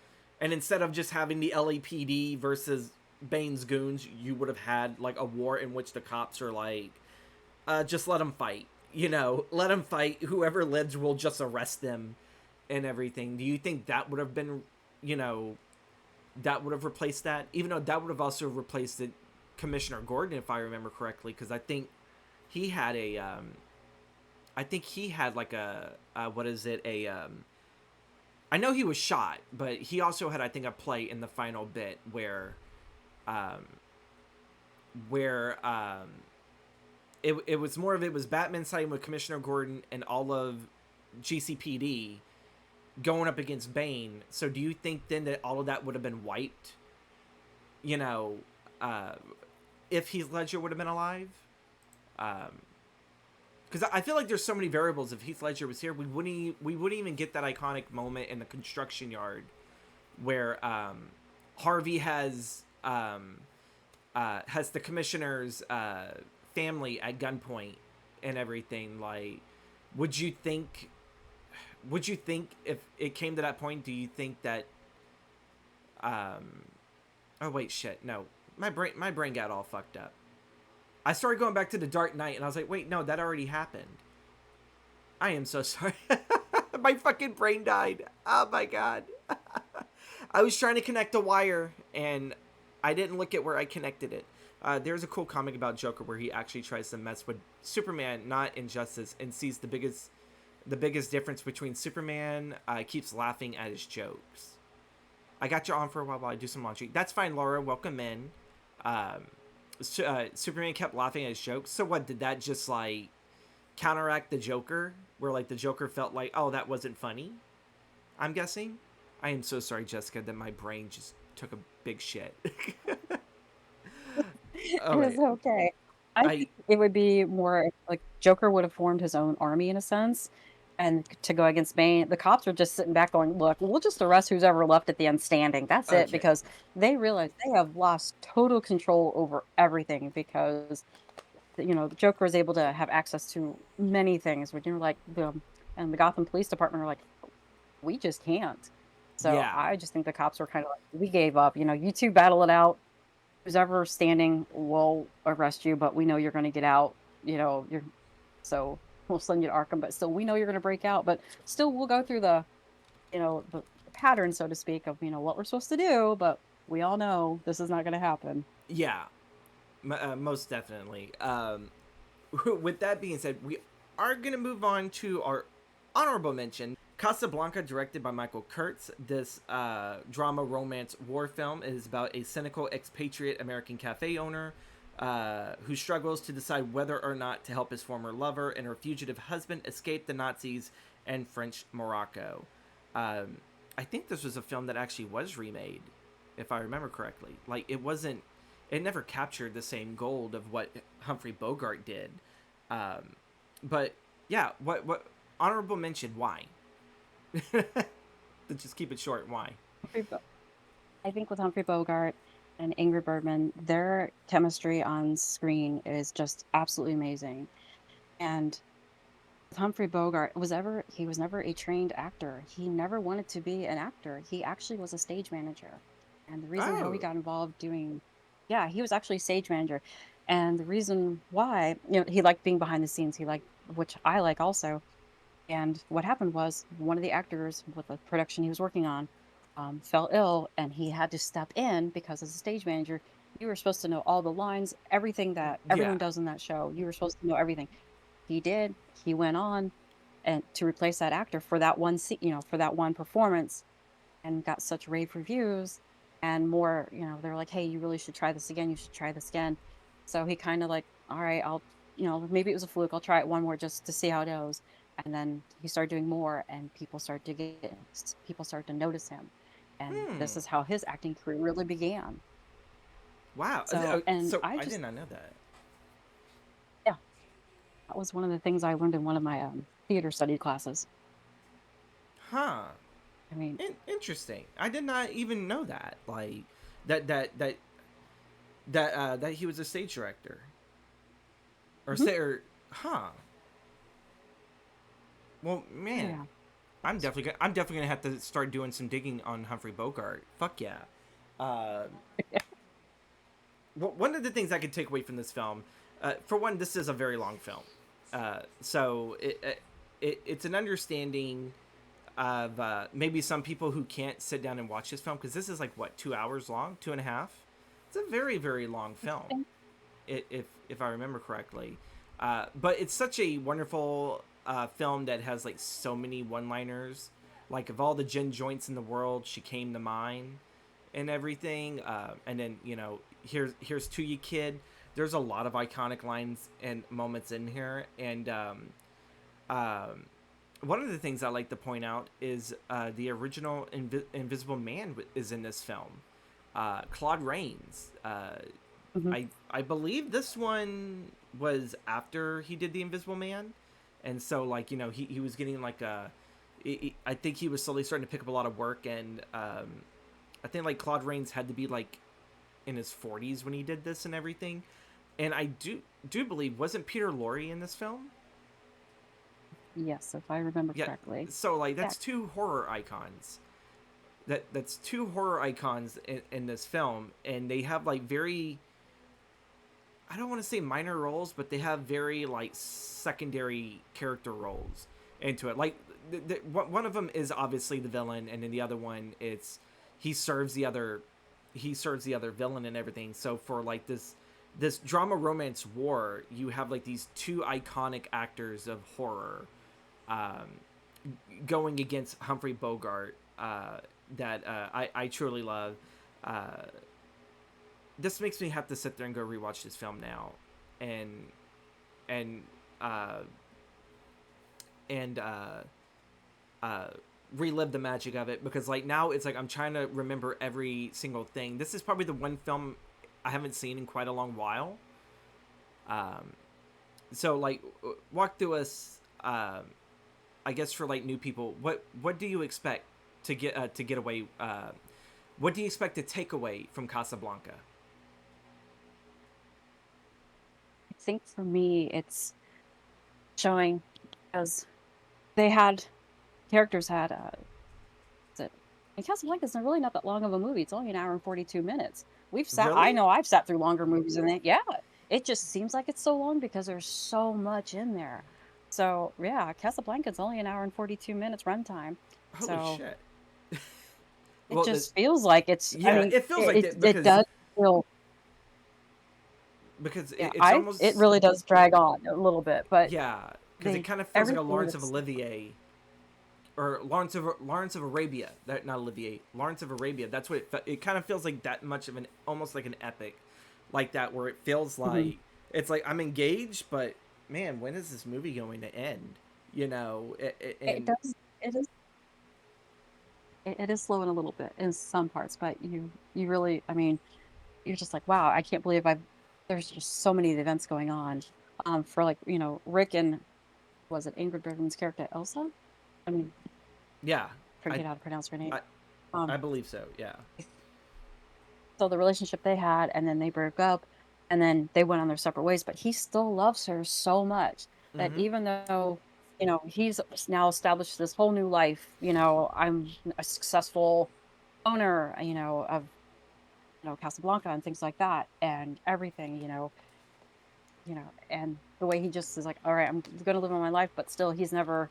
And instead of just having the LAPD versus Bane's goons, you would have had like a war in which the cops are like, just let them fight. Let them fight. Whoever lives will just arrest them and everything. Do you think that would have been, you know, that would have replaced that? Even though that would have also replaced it, Commissioner Gordon, if I remember correctly, because he had a, I think he had like what is it, I know he was shot, but he also had, I think, a play in the final bit um, where it was more of, it was Batman siding with Commissioner Gordon and all of GCPD going up against Bane. So do you think then that all of that would have been wiped? You know, uh, if Heath Ledger would have been alive? Because I feel like there's so many variables. If Heath Ledger was here, we wouldn't even get that iconic moment in the construction yard where Harvey has the commissioner's family at gunpoint and everything. Like, would you think? Would you think if it came to that point? Do you think that Oh wait, shit. No, my brain got all fucked up. I started going back to the Dark Knight, and I was like, wait, no, that already happened. I am so sorry. My fucking brain died. Oh my god. I was trying to connect a wire, and I didn't look at where I connected it. There's a cool comic about Joker where he actually tries to mess with Superman, not Injustice, and sees the biggest difference between Superman keeps laughing at his jokes. I got you on for a while I do some laundry. That's fine, Laura. Welcome in. Um, Superman kept laughing at his jokes. So what? Did that just like counteract the Joker, where like the Joker felt like, oh, that wasn't funny? I'm guessing. I am so sorry, Jessica, that my brain just took a big shit. Oh It's wait, okay. I I think it would be more like Joker would have formed his own army in a sense, and to go against Bane, the cops are just sitting back going, "Look, we'll just arrest who's ever left at the end standing. That's it," okay. because they realize they have lost total control over everything because the Joker is able to have access to many things. When you're like and the Gotham Police Department are like, we just can't. So Yeah, I just think the cops were kind of like, we gave up. You two battle it out. Who's ever standing, we'll arrest you, but we know you're going to get out. You're so we'll send you to Arkham, but still we know you're going to break out. But still, we'll go through the pattern, so to speak, of what we're supposed to do. But we all know this is not going to happen. yeah, most definitely. With that being said, we are gonna move on to our honorable mention. Casablanca, directed by Michael Kurtz. This drama romance war film is about a cynical expatriate American cafe owner who struggles to decide whether or not to help his former lover and her fugitive husband escape the Nazis and French Morocco. Um, I think this was a film that actually was remade, if I remember correctly. Like it wasn't, it never captured the same gold of what Humphrey Bogart did. Um, but yeah, what honorable mention? Why? To just keep it short, why? Humphrey Bo- I think with Humphrey Bogart and Ingrid Bergman, their chemistry on screen is just absolutely amazing. And Humphrey Bogart he was never a trained actor. He never wanted to be an actor. He actually was a stage manager. And the reason how he Oh, got involved doing yeah, he was actually a stage manager. And the reason why, he liked being behind the scenes. He liked which I like also. And what happened was one of the actors with the production he was working on fell ill and he had to step in because as a stage manager, you were supposed to know all the lines, everything that yeah. everyone does in that show. You were supposed to know everything. He did. He went on and to replace that actor for that for that one performance and got such rave reviews and more, they're like, "Hey, you really should try this again. You should try this again." So he kind of like, "All right, maybe it was a fluke. I'll try it one more just to see how it goes." And then he started doing more and people started to notice him. And this Hmm. is how his acting career really began. Wow. So, and So I I just did not know that. yeah, that was one of the things I learned in one of my theater study classes. Huh. I mean, Interesting. I did not even know that. Like that that that that he was a stage director or mhm. say or huh. Well, Oh man, yeah. I'm definitely gonna have to start doing some digging on Humphrey Bogart. Fuck yeah. Uh, one of the things I could take away from this film, for one, this is a very long film, so it's an understanding of maybe some people who can't sit down and watch this film because this is like what 2 hours long, 2.5. It's a very long film, if I remember correctly. But it's such a wonderful film that has like so many one-liners. Like of all the gin joints in the world, she came to mind, and everything. And then here's to you, kid. There's a lot of iconic lines and moments in here, and um, one of the things I like to point out is the original Invisible Man is in this film. Claude Rains. Mhm. I believe this one was after he did the Invisible Man, and so like he was getting like I think he was slowly starting to pick up a lot of work, and I think like Claude Rains had to be like in his 40s when he did this and everything, and I do believe wasn't Peter Lorre in this film? Yes, if I remember Yeah, correctly. so like Yeah. that's two horror icons. that's two horror icons in this film, and they have like very, I don't want to say minor roles, but they have very like secondary character roles into it. Like one of them is obviously the villain, and then the other one it's he serves the other he serves the other villain and everything. So for like this drama romance war, you have like these two iconic actors of horror um, going against Humphrey Bogart that I truly love. Uh, this makes me have to sit there and go rewatch this film now, and and uh, and uh, relive the magic of it, because like now it's like I'm trying to remember every single thing. This is probably the one film I haven't seen in quite a long while. Um, so like walk through us. I guess for like new people, what do you expect to get away? What do you expect to take away from Casablanca? I think for me, it's showing because they had characters had it and Casablanca's really not that long of a movie. It's only an hour and 42 minutes. I Really? know I've sat through longer movies than that. Yeah. It just seems like it's so long because there's so much in there. So yeah, Casablanca's only an hour and 42 minutes runtime. Holy So shit! it Well, just feels like it's, I yeah, mean, it feels like that it does feel, yeah, it's it almost, really does drag on a little bit, but yeah, because it they, kind of feels like a everything Lawrence of that's, Olivier or Lawrence of Arabia. That not Olivier, Lawrence of Arabia. That's what it kind of feels like, that much of an almost like an epic, like that, where it feels mhm. like it's like I'm engaged, but man, when is this movie going to end? You know, It and does, it is it is slow in a little bit in some parts, but you really, I mean, you're just like, "Wow, I can't believe I've," there's just so many events going on, for, like, Rick and was it Ingrid Bergman's character, Elsa? I mean, yeah, I forget how to pronounce her name. I Um, I believe so. Yeah. so the relationship they had, and then they broke up, and then they went on their separate ways, but he still loves her so much that Mm-hmm. even though, he's now established this whole new life, I'm a successful owner, of Casablanca and things like that and everything, and the way he just is like, all right, I'm gonna live on my life, but still he's never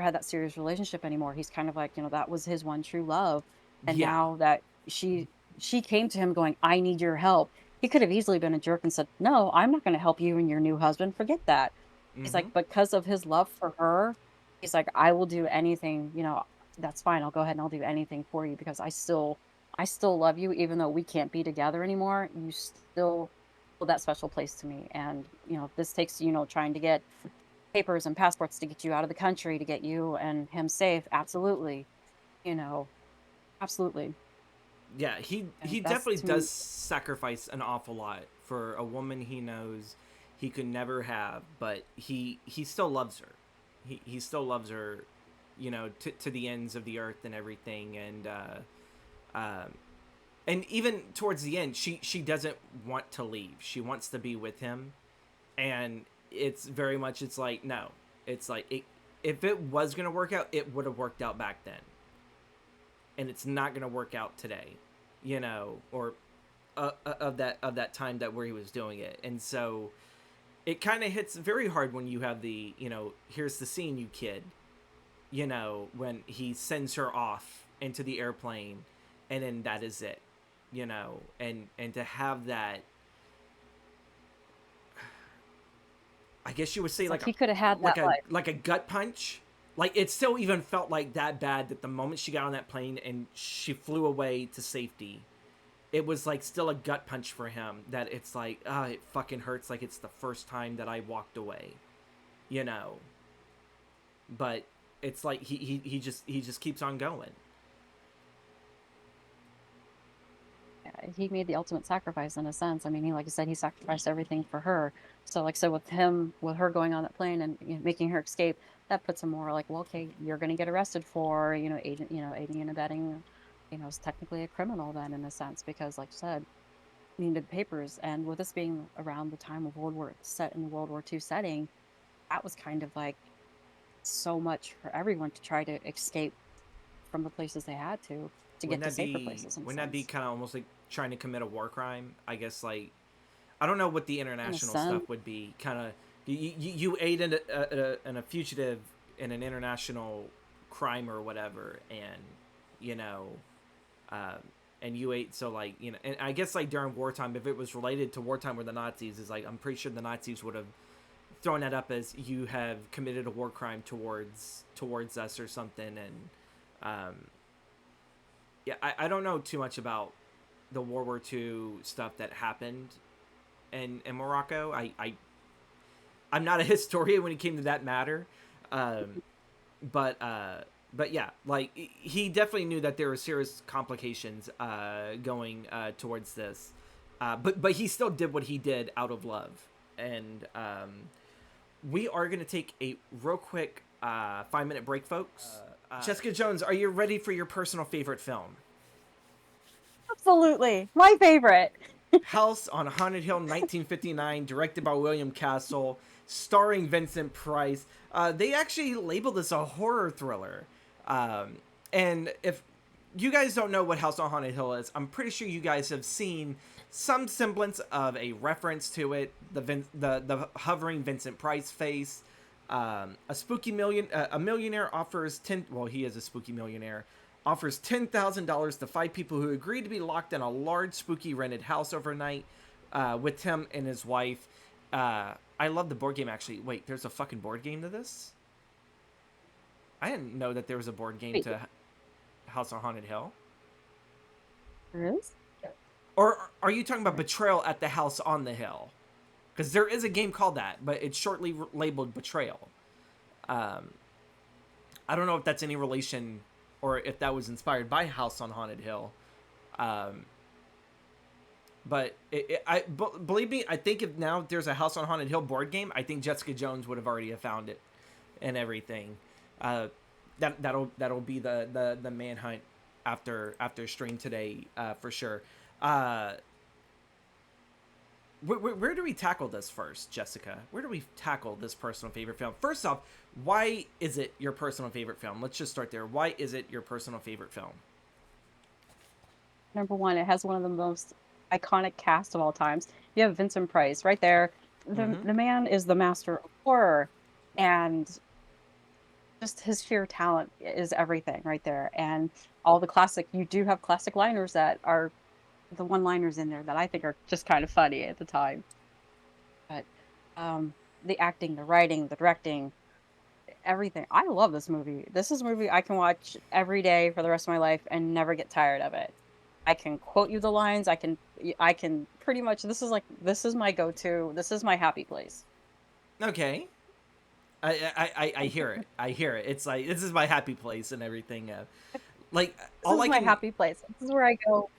had that serious relationship anymore. He's kind of like, that was his one true love. And Yeah. now that she came to him going, I need your help. He could have easily been a jerk and said, no, I'm not gonna help you and your new husband. Forget that. He's Mm-hmm. like, because of his love for her, he's like, I will do anything, that's fine. I'll go ahead and I'll do anything for you because I still love you, even though we can't be together anymore. You still hold that special place to me. And, if this takes, trying to get papers and passports to get you out of the country, to get you and him safe, absolutely, you know, absolutely. Yeah, he And that's definitely to does me, sacrifice an awful lot for a woman he knows he could never have, but he still loves her. He still loves her, you know, to the ends of the earth and everything, um, and even towards the end, she doesn't want to leave. She wants to be with him, and it's very much it's like no, it's like if it was gonna work out, it would have worked out back then, and it's not gonna work out today, you know, or of that time that where he was doing it. And so it kind of hits very hard when you have the, you know, here's the scene, you kid, you know, when he sends her off into the airplane, and then that is it, you know, and to have that, I guess you would say it's like he could have had that life. like a gut punch. Like it still even felt like that bad that the moment she got on that plane and she flew away to safety, it was like still a gut punch for him, that it's like, it fucking hurts like it's the first time that I walked away, you know. But it's like he just keeps on going. Yeah, he made the ultimate sacrifice in a sense. I mean, he, like I said, he sacrificed everything for her. So, like, so with him, with her going on that plane and making her escape, that puts him more like, well, okay, you're going to get arrested for, aiding and abetting, is technically a criminal then in a sense because, like you said, he needed papers. And with this being around the time of set in the World War II setting, that was kind of like so much for everyone to try to escape from the places they had to Wouldn't get to that safer be places in a wouldn't that be sense. kind of almost like trying to commit a war crime? I guess like I don't know what the In a international sense, stuff would be. Kind of you aid in a fugitive in an international crime or whatever, and you know, uh, and you ate so like you know, and I guess like during wartime, if it was related to wartime with the Nazis, is like I'm pretty sure the Nazis would have thrown that up as you have committed a war crime towards us or something, and um, yeah, I don't know too much about the World War II stuff that happened in Morocco. I'm not a historian when it came to that matter, um, but but yeah, like he definitely knew that there were serious complications going towards this, but he still did what he did out of love, and we are gonna take a real quick 5 minute break, folks. Jessica Jones, are you ready for your personal favorite film? absolutely my favorite. House on Haunted Hill, 1959, directed by William Castle, starring Vincent Price. They actually labeled this a horror thriller. And if you guys don't know what House on Haunted Hill is, I'm pretty sure you guys have seen some semblance of a reference to it. The hovering Vincent Price face. A millionaire offers 10. Well, he is a spooky millionaire. Offers $10,000 to 5 people who agree to be locked in a large, spooky rented house overnight with him and his wife. I love the board game, actually. Wait, there's a fucking board game to this? I didn't know that there was a board game Wait, to House on Haunted Hill. there is? Or are you talking about Betrayal at the House on the Hill? Because there is a game called that, but it's shortly labeled Betrayal. Um, I don't know if that's any relation or if that was inspired by House on Haunted Hill. Um, but believe me, I think if now there's a House on Haunted Hill board game, I think Jessica Jones would have already have found it and everything. Uh, that'll be the manhunt after stream today for sure. Uh, where do we tackle this first, Jessica? Where do we tackle this personal favorite film? First off, why is it your personal favorite film? Let's just start there. Why is it your personal favorite film? Number one, it has one of the most iconic cast of all times. You have Vincent Price right there. Mm-hmm. The man is the master of horror, and just his sheer talent is everything right there. And all the classic, you do have classic liners that are the one-liners in there that I think are just kind of funny at the time. But the acting, the writing, the directing, everything. I love this movie. This is a movie I can watch every day for the rest of my life and never get tired of it. I can quote you the lines. I can pretty much, this is my go-to. This is my happy place. Okay. I hear it. I hear it. It's like this is my happy place and everything. Like This all is I my can. happy place. This is where I go.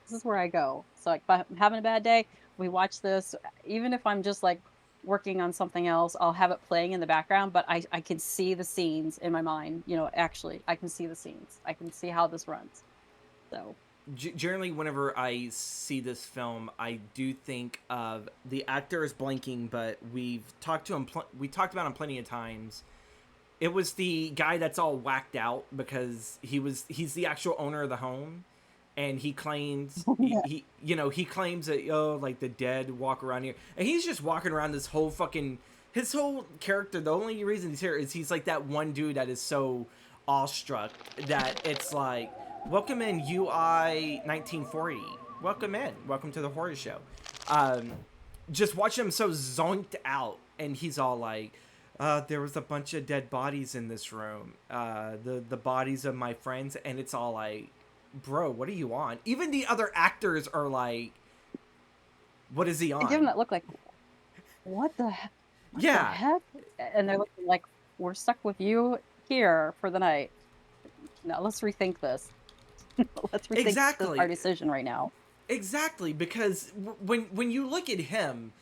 This is where I go. So like if I'm having a bad day, we watch this. Even if I'm just like working on something else, I'll have it playing in the background, but I can see the scenes in my mind. Actually, I can see the scenes. I can see how this runs. So Generally, whenever I see this film, I do think of the actor is blanking, but we've talked to him. We talked about him plenty of times. It was the guy that's all whacked out because he's the actual owner of the home, and he claims yeah. he claims that like the dead walk around here, and he's just walking around this whole fucking his whole character. The only reason he's here is he's like that one dude that is so awestruck that it's like, welcome in UI 1940. Welcome to the horror show. Um, just watch him so zonked out, and he's all like, there was a bunch of dead bodies in this room. The bodies of my friends, and it's all like, bro, what are you on? Even the other actors are like, what is he I give them on? that look like, what the heck? What the Yeah, heck? And they're looking like, we're stuck with you here for the night. Now let's rethink this. Let's rethink our exactly. decision right now. Exactly, because when you look at him,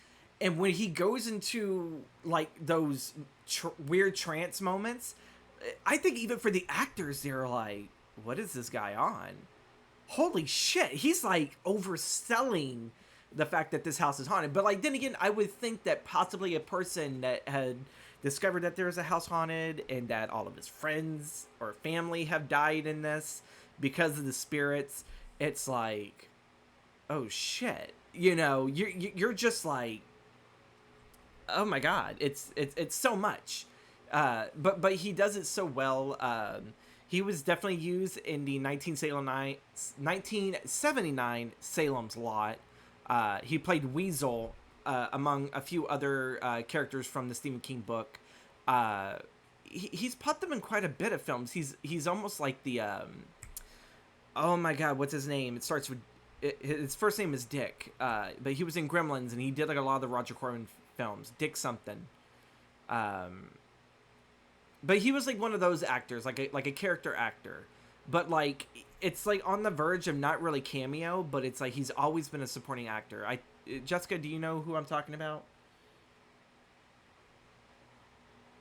and when he goes into like those weird trance moments, I think even for the actors, they're like, "What is this guy on? Holy shit!" He's like overselling the fact that this house is haunted. But like then again, I would think that possibly a person discovered that there is a house haunted and that all of his friends or family have died in this because of the spirits, it's like, oh shit. You know, you're just like, oh my god, it's so much. But he does it so well. He was definitely used in the 1979 Salem's Lot. He played Weasel among a few other characters from the Stephen King book. He's popped them in quite a bit of films. He's almost like the oh my god, what's his name? It starts with his first name is Dick, but he was in Gremlins and he did like a lot of the Roger Corman films. Dick something. But he was like one of those actors, like a character actor. But like it's like on the verge of not really cameo, but it's like he's always been a supporting actor. Jessica, do you know who I'm talking about?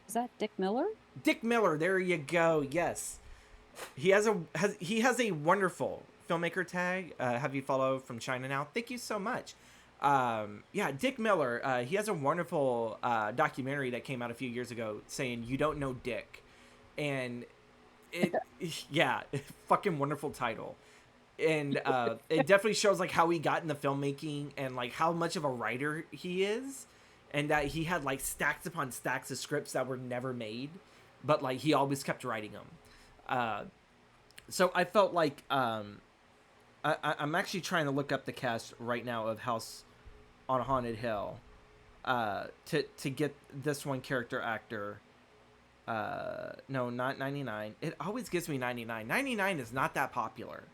Is that Dick Miller? Dick Miller, there you go. Yes. He has a wonderful filmmaker tag. Have you follow from China now? Thank you so much. Yeah, Dick Miller. He has a wonderful documentary that came out a few years ago saying "You Don't Know Dick," and it yeah, fucking wonderful title. And it definitely shows like how he got into filmmaking and like how much of a writer he is, and that he had like stacks upon stacks of scripts that were never made, but like he always kept writing them. So I felt like I'm actually trying to look up the cast right now of House on Haunted Hill to get this one character actor. No, not 99. It always gives me 99. 99 is not that popular,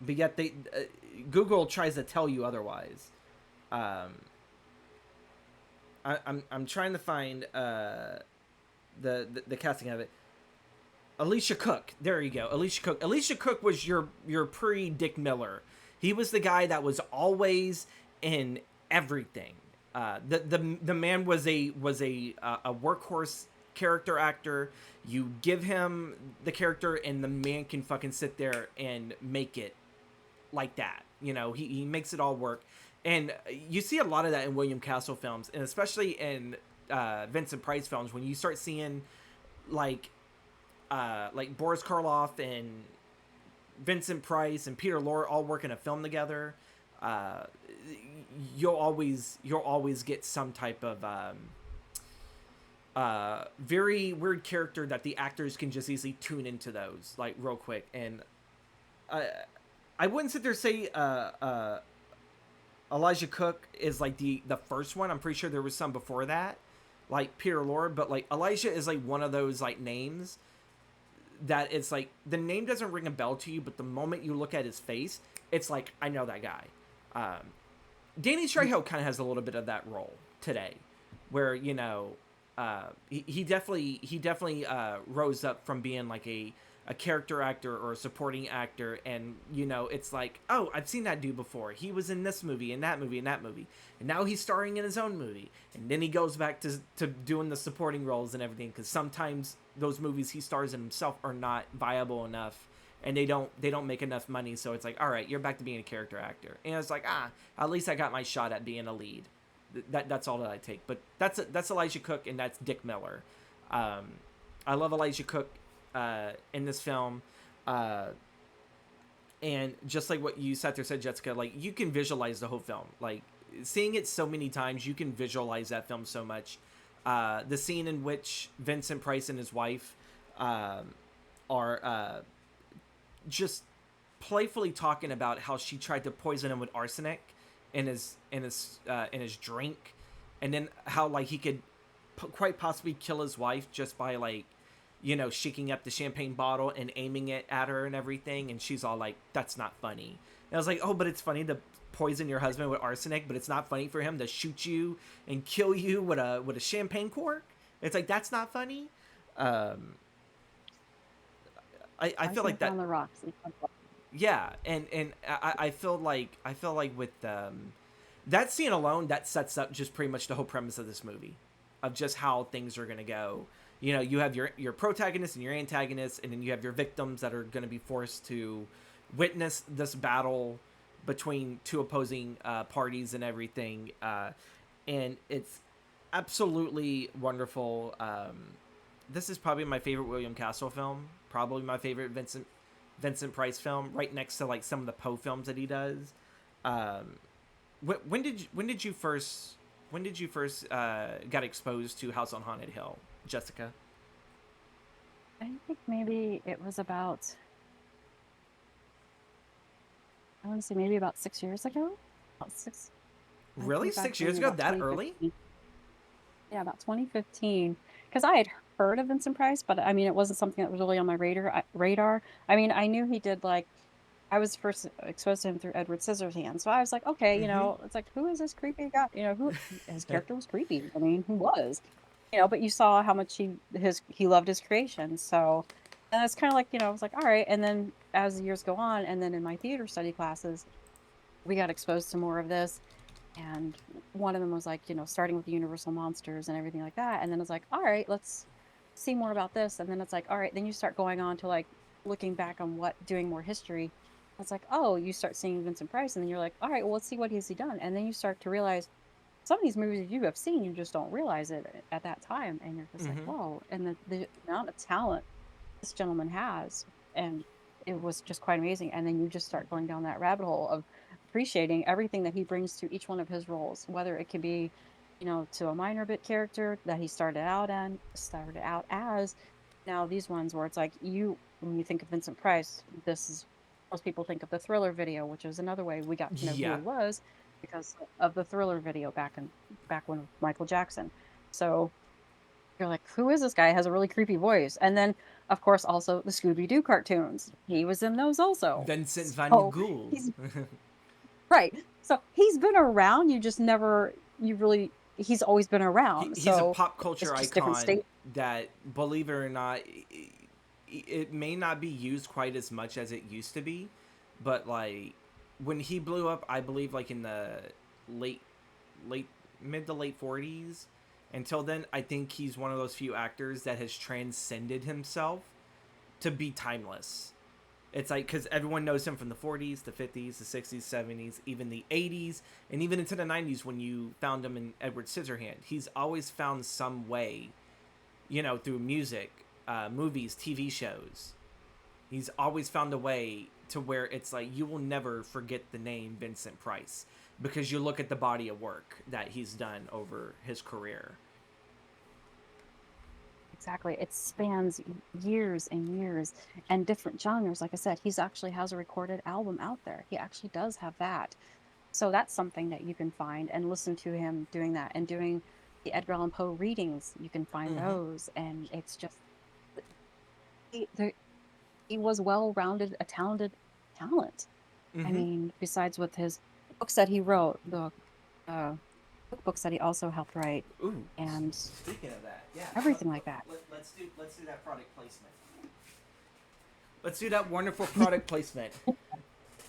but yet they Google tries to tell you otherwise. I'm trying to find the casting of it. Alicia Cook. There you go. Alicia Cook. Alicia Cook was your pre Dick Miller. He was the guy that was always in everything. The man was a workhorse character actor. You give him the character and the man can fucking sit there and make it like that. You know, he makes it all work. And you see a lot of that in William Castle films, and especially in Vincent Price films, when you start seeing like Boris Karloff and Vincent Price and Peter Lorre all work in a film together. You'll always get some type of very weird character that the actors can just easily tune into those like real quick. And I wouldn't sit there and say Elijah Cook is like the first one. I'm pretty sure there was some before that, like Peter Lorre, but like Elijah is like one of those like names that it's like the name doesn't ring a bell to you, but the moment you look at his face, it's like I know that guy. Danny Trejo kind of has a little bit of that role today, where you know he definitely rose up from being like a character actor or a supporting actor, and you know it's like, oh, I've seen that dude before. He was in this movie and that movie and that movie, and now he's starring in his own movie, and then he goes back to doing the supporting roles and everything, because sometimes those movies he stars in himself are not viable enough, and they don't make enough money, so it's like, all right, you're back to being a character actor, and it's like, at least I got my shot at being a lead. That's all that I take. But that's Elijah Cook and that's Dick Miller. I love Elijah Cook in this film, and just like what you sat there said, Jessica, like you can visualize the whole film. Like seeing it so many times, you can visualize that film so much. The scene in which Vincent Price and his wife are just playfully talking about how she tried to poison him with arsenic in his drink, and then how like he could quite possibly kill his wife just by like, you know, shaking up the champagne bottle and aiming it at her and everything, and she's all like, that's not funny. And I was like, oh, but it's funny to poison your husband with arsenic, but it's not funny for him to shoot you and kill you with a champagne cork. It's like, that's not funny. I feel like that on the rocks. yeah, and I feel like with that scene alone, that sets up just pretty much the whole premise of this movie, of just how things are gonna go. You know, you have your protagonist and your antagonist, and then you have your victims that are gonna be forced to witness this battle between two opposing parties and everything. And absolutely wonderful. This is probably my favorite William Castle film. Probably my favorite Vincent Price film, right next to like some of the Poe films that he does. Um, when did you first got exposed to House on Haunted Hill, Jessica? I think maybe it was about, I want to say maybe about 6 years ago. About six, I Really, think back 6 years maybe ago? about That early? 2015. Yeah, about 2015. Because I had heard of Vincent Price, but I mean, it wasn't something that was really on my radar. I mean, I knew he did like, I was first exposed to him through Edward Scissorhands. So I was like, okay, Mm-hmm. it's like, who is this creepy guy? Who his character was creepy. I mean, he was, but you saw how much he loved his creation. So, and it's kind of like, I was like, all right. And then as the years go on, and then in my theater study classes, we got exposed to more of this. And one of them was like, starting with the Universal monsters and everything like that. And then it's like, all right, let's see more about this. And then it's like, all right, then you start going on to like looking back on doing more history. It's like, oh, you start seeing Vincent Price, and then you're like, all right, well, let's see what has he done. And then you start to realize some of these movies you have seen, you just don't realize it at that time. And you're just like, Mm-hmm. whoa. And the amount of talent this gentleman has. And it was just quite amazing. And then you just start going down that rabbit hole of appreciating everything that he brings to each one of his roles, whether it could be, to a minor bit character that he started out as. Now these ones where it's like when you think of Vincent Price, most people think of the Thriller video, which is another way we got to know who Yeah. he was because of the Thriller video back when Michael Jackson. So you're like, who is this guy? Has a really creepy voice. And then, of course, also the Scooby-Doo cartoons. He was in those also. Vincent Van So Gogh. he's right. So he's been around. He's always been around. He's a So pop it's culture just different icon state. that, believe it or not, it may not be used quite as much as it used to be, but like when he blew up, I believe like in the late late mid to late 40s. Until then, I think he's one of those few actors that has transcended himself to be timeless. It's like because everyone knows him from the 40s, the 50s, the 60s, 70s, even the 80s, and even into the 90s when you found him in Edward Scissorhand. He's always found some way, through music, movies, TV shows. He's always found a way to where it's like you will never forget the name Vincent Price because you look at the body of work that he's done over his career. Exactly. It spans years and years and different genres. Like I said, he's actually has a recorded album out there. He actually does have that. So that's something that you can find and listen to him doing that and doing the Edgar Allan Poe readings. You can find Mm-hmm. those, and it's just he, the, he was well-rounded, a talented talent. I Mm-hmm. mean, besides with his books that he wrote, the uh, books that he also helped write, Ooh, and speaking of that, yeah, everything like that. let's do that product placement. Let's do that wonderful product placement.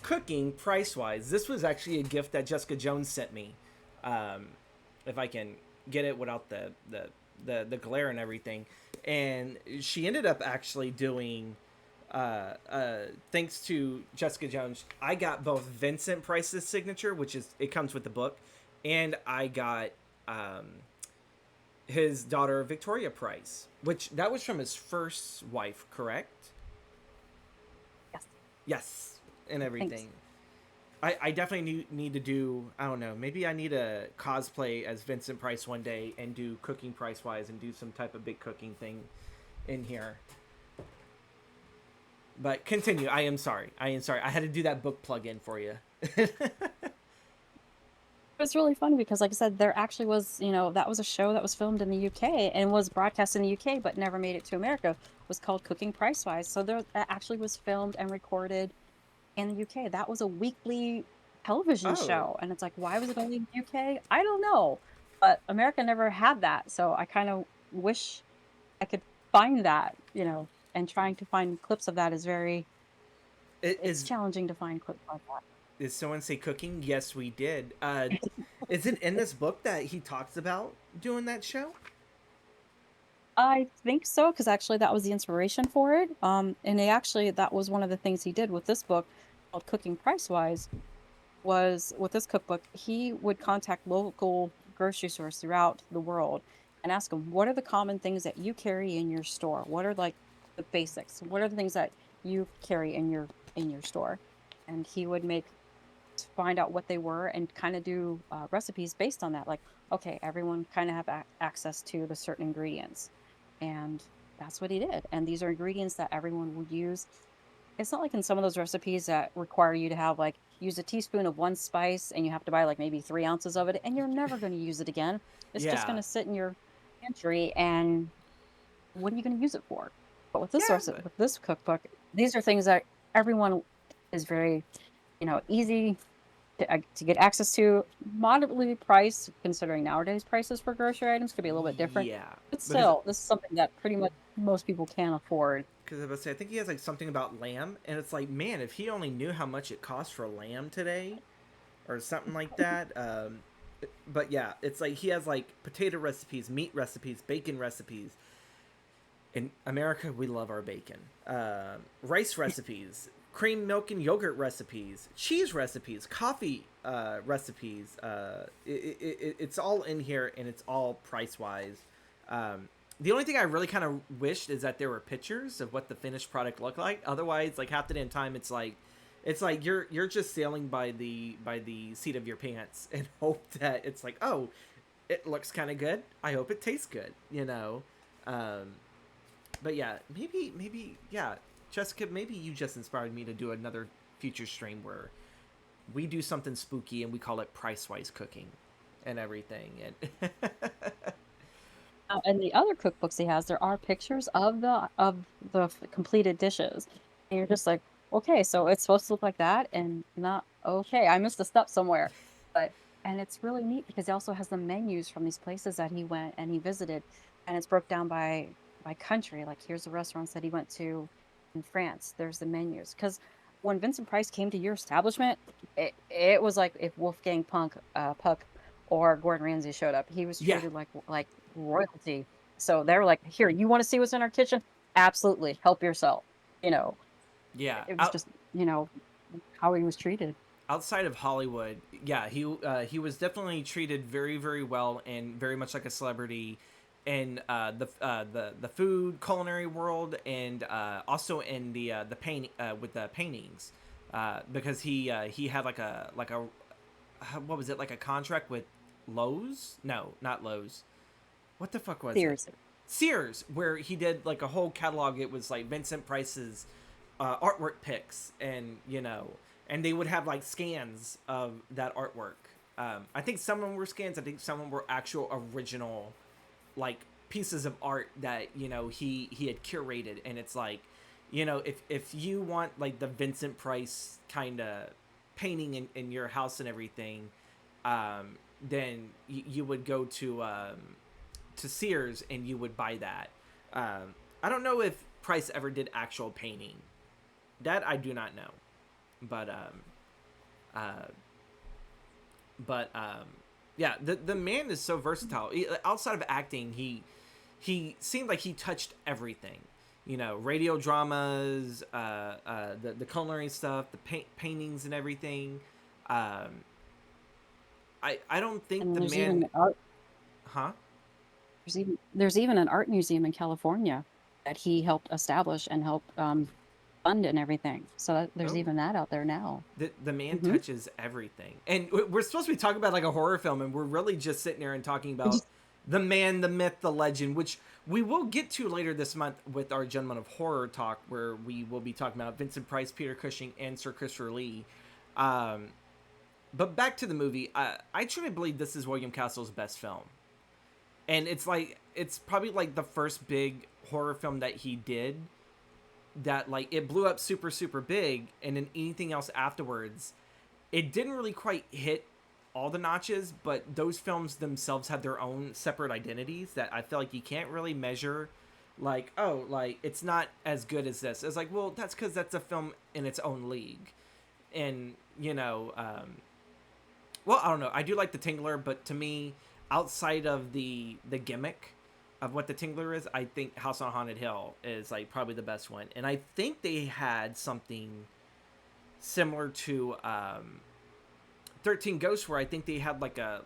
Cooking price wise, this was actually a gift that Jessica Jones sent me. Um, if I can get it without the glare and everything, and she ended up actually doing. Thanks to Jessica Jones, I got both Vincent Price's signature, which is it comes with the book, and I got um, his daughter Victoria Price, which that was from his first wife, correct? Yes, Yes, and thanks. everything. I definitely need to do. I don't know. Maybe I need a cosplay as Vincent Price one day and do cooking price wise and do some type of big cooking thing in here. But continue. I am sorry. I am sorry. I had to do that book plug in for you. It was really funny because, like I said, there actually was, that was a show that was filmed in the UK and was broadcast in the UK, but never made it to America. It was called Cooking Pricewise. So that actually was filmed and recorded in the UK. That was a weekly television Oh, show. And it's like, why was it only in the UK? I don't know. But America never had that. So I kind of wish I could find that, and trying to find clips of that it's is challenging to find clips like that. Did someone say cooking? Yes, we did. Is it in this book that he talks about doing that show? I think so, because actually that was the inspiration for it. And that was one of the things he did with this book called Cooking Pricewise, was with this cookbook, he would contact local grocery stores throughout the world and ask them, what are the common things that you carry in your store? What are like the basics? What are the things that you carry in your store? And he would make to find out what they were and kind of do recipes based on that. Like, okay, everyone kind of have access to the certain ingredients, and that's what he did. And these are ingredients that everyone would use. It's not like in some of those recipes that require you to have like use a teaspoon of one spice and you have to buy like maybe 3 ounces of it, and you're never going to use it again. It's just going Yeah. to sit in your pantry, and what are you going to use it for? But with this Yeah, source, but with this cookbook, these are things that everyone is very, easy to get access to, moderately priced, considering nowadays prices for grocery items could be a little bit different, yeah, but because still, this is something that pretty much most people can afford. I was about to say, I think he has like something about lamb, and it's like, man, if he only knew how much it costs for lamb today, or something like that. But yeah, it's like he has like potato recipes, meat recipes, bacon recipes. In America, we love our bacon. Rice recipes, cream, milk, and yogurt recipes, cheese recipes, coffee recipes. It's all in here, and it's all price wise. The only thing I really kind of wished is that there were pictures of what the finished product looked like. Otherwise, like half the damn time, it's like you're just sailing by the seat of your pants and hope that it's like, oh, it looks kind of good. I hope it tastes good. Um, but yeah, maybe yeah, Jessica, maybe you just inspired me to do another future stream where we do something spooky and we call it price wise cooking and everything. And And the other cookbooks he has, there are pictures of the completed dishes, and you're just like, okay, so it's supposed to look like that, and not okay. I missed a step somewhere, but and it's really neat because he also has the menus from these places that he went and he visited, and it's broke down by country. Like here's the restaurants that he went to in France. There's the menus because when Vincent Price came to your establishment, it was like if Wolfgang Puck or Gordon Ramsay showed up. He was yeah, treated like royalty. So they were like, "Here, you want to see what's in our kitchen? Absolutely, help yourself." You know, yeah. it was just, how he was treated. Outside of Hollywood, yeah, he was definitely treated very very well and very much like a celebrity in the food culinary world, and also in the paint with the paintings, because he had like a what was it, like a contract with Lowe's? No, not Lowe's. What the fuck was it? Seriously. Sears, where he did like a whole catalog. It was like Vincent Price's artwork picks, and and they would have like scans of that artwork. I think some of them were scans. I think some of them were actual original, like pieces of art that he had curated. And it's like, if you want like the Vincent Price kind of painting in your house and everything, then you would go to Sears and you would buy that. I don't know if Price ever did actual painting. That I do not know. But uh, but yeah, the man is so versatile. Outside of acting, he seemed like he touched everything. Radio dramas, the culinary stuff, the paintings and everything. Um, I don't think And the there's man, even art. huh? There's even an art museum in California that he helped establish and helped fund and everything. So there's Oh, even that out there now. the man Hmm. touches everything. And we're supposed to be talking about like a horror film, and we're really just sitting there and talking about the man, the myth, the legend, which we will get to later this month with our Gentleman of Horror talk, where we will be talking about Vincent Price, Peter Cushing, and Sir Christopher Lee. Um, but back to the movie, I truly believe this is William Castle's best film, and it's probably like the first big horror film that he did that like it blew up super super big, and then anything else afterwards, it didn't really quite hit all the notches. But those films themselves have their own separate identities that I feel like you can't really measure. Like, oh, like it's not as good as this. It's like, well, that's because that's a film in its own league. And well, I don't know, I do like the Tingler, but to me, outside of the gimmick of what the Tingler is, I think House on Haunted Hill is like probably the best one. And I think they had something similar 13 Ghosts, where I think they had like a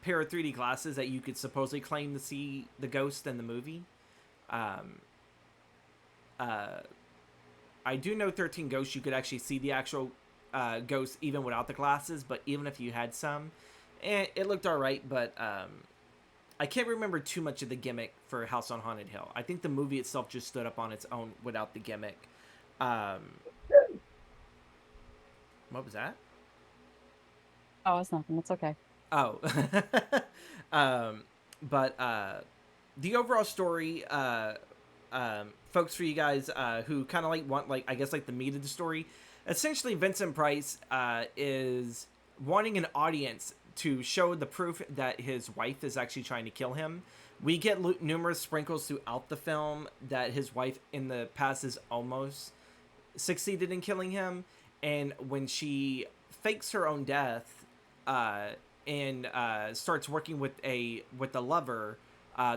pair of 3D glasses that you could supposedly claim to see the ghost in the movie. Um, uh, I do know 13 Ghosts, you could actually see the actual ghost even without the glasses, but even if you had some, it looked all right. But I can't remember too much of the gimmick for House on Haunted Hill. I think the movie itself just stood up on its own without the gimmick. Um, what was that? Oh, it's nothing. It's okay. Oh, um, but the overall story, folks, for you guys who kind of like want like I guess like the meat of the story, essentially Vincent Price is wanting an audience to show the proof that his wife is actually trying to kill him. We get numerous sprinkles throughout the film that his wife in the past has almost succeeded in killing him, and when she fakes her own death and starts working with a lover,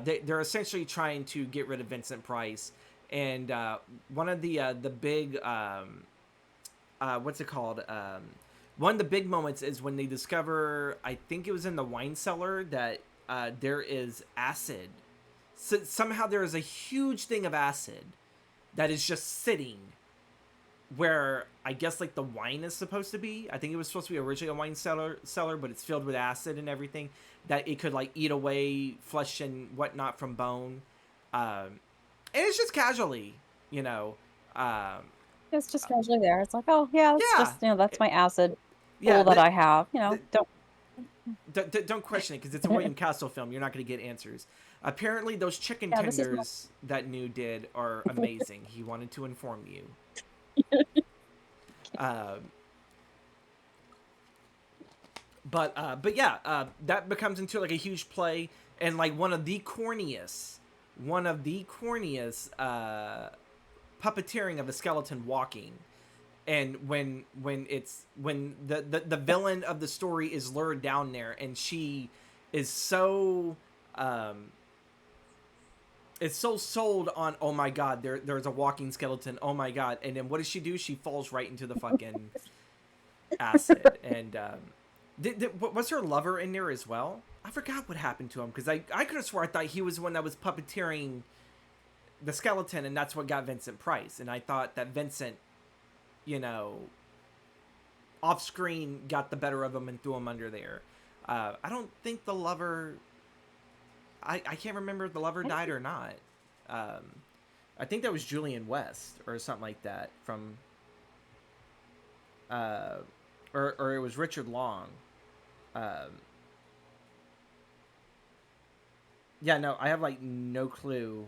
they're essentially trying to get rid of Vincent Price. And one of the big what's it called? One of the big moments is when they discover, I think it was in the wine cellar, that there is acid. So somehow there is a huge thing of acid that is just sitting where I guess like the wine is supposed to be. I think it was supposed to be originally a wine cellar, but it's filled with acid and everything that it could like eat away flesh and whatnot from bone. And it's just casually, you know. It's just casually there. It's like, oh yeah, it's Yeah, just that's my acid yeah. pool that I have. Don't question it because it's a William Castle film. You're not going to get answers. Apparently, those chicken Yeah, this is tenders that New did are amazing. He wanted to inform you. But yeah, that becomes into like a huge play and like one of the corniest puppeteering of a skeleton walking. And when the villain of the story is lured down there, and she is so it's so sold on, oh my god, there's a walking skeleton, oh my god, and then what does she do? She falls right into the fucking acid. And was her lover in there as well? I forgot what happened to him because I could have swore I thought he was the one that was puppeteering the skeleton, and that's what got Vincent Price. And I thought that Vincent, you know, off screen got the better of him and threw him under there. I don't think the lover. I can't remember if the lover died or not. I think that was Julian West or something like that from. Or it was Richard Long. Yeah, no, I have like no clue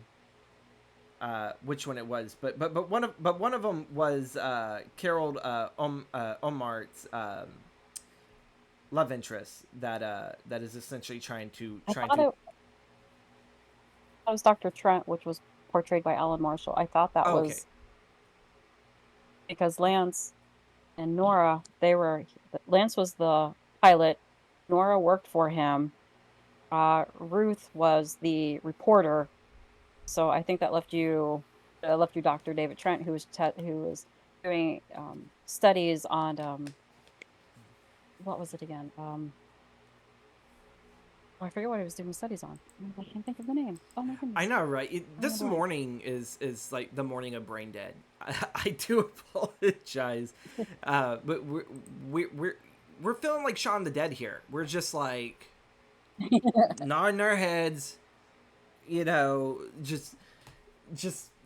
which one it was, but one of them was Carol Omart's love interest that is essentially trying to. It was Dr. Trent, which was portrayed by Alan Marshall. I thought that was because Lance and Nora, Lance was the pilot. Nora worked for him. Ruth was the reporter. So I think that left you Dr. David Trent, who was doing studies on what was it again? I forget what he was doing studies on. I can't think of the name. Oh my goodness! I know, right? This morning is like the morning of Brain Dead. I do apologize, but we're feeling like Shaun the Dead here. We're just like nodding our heads, you know, just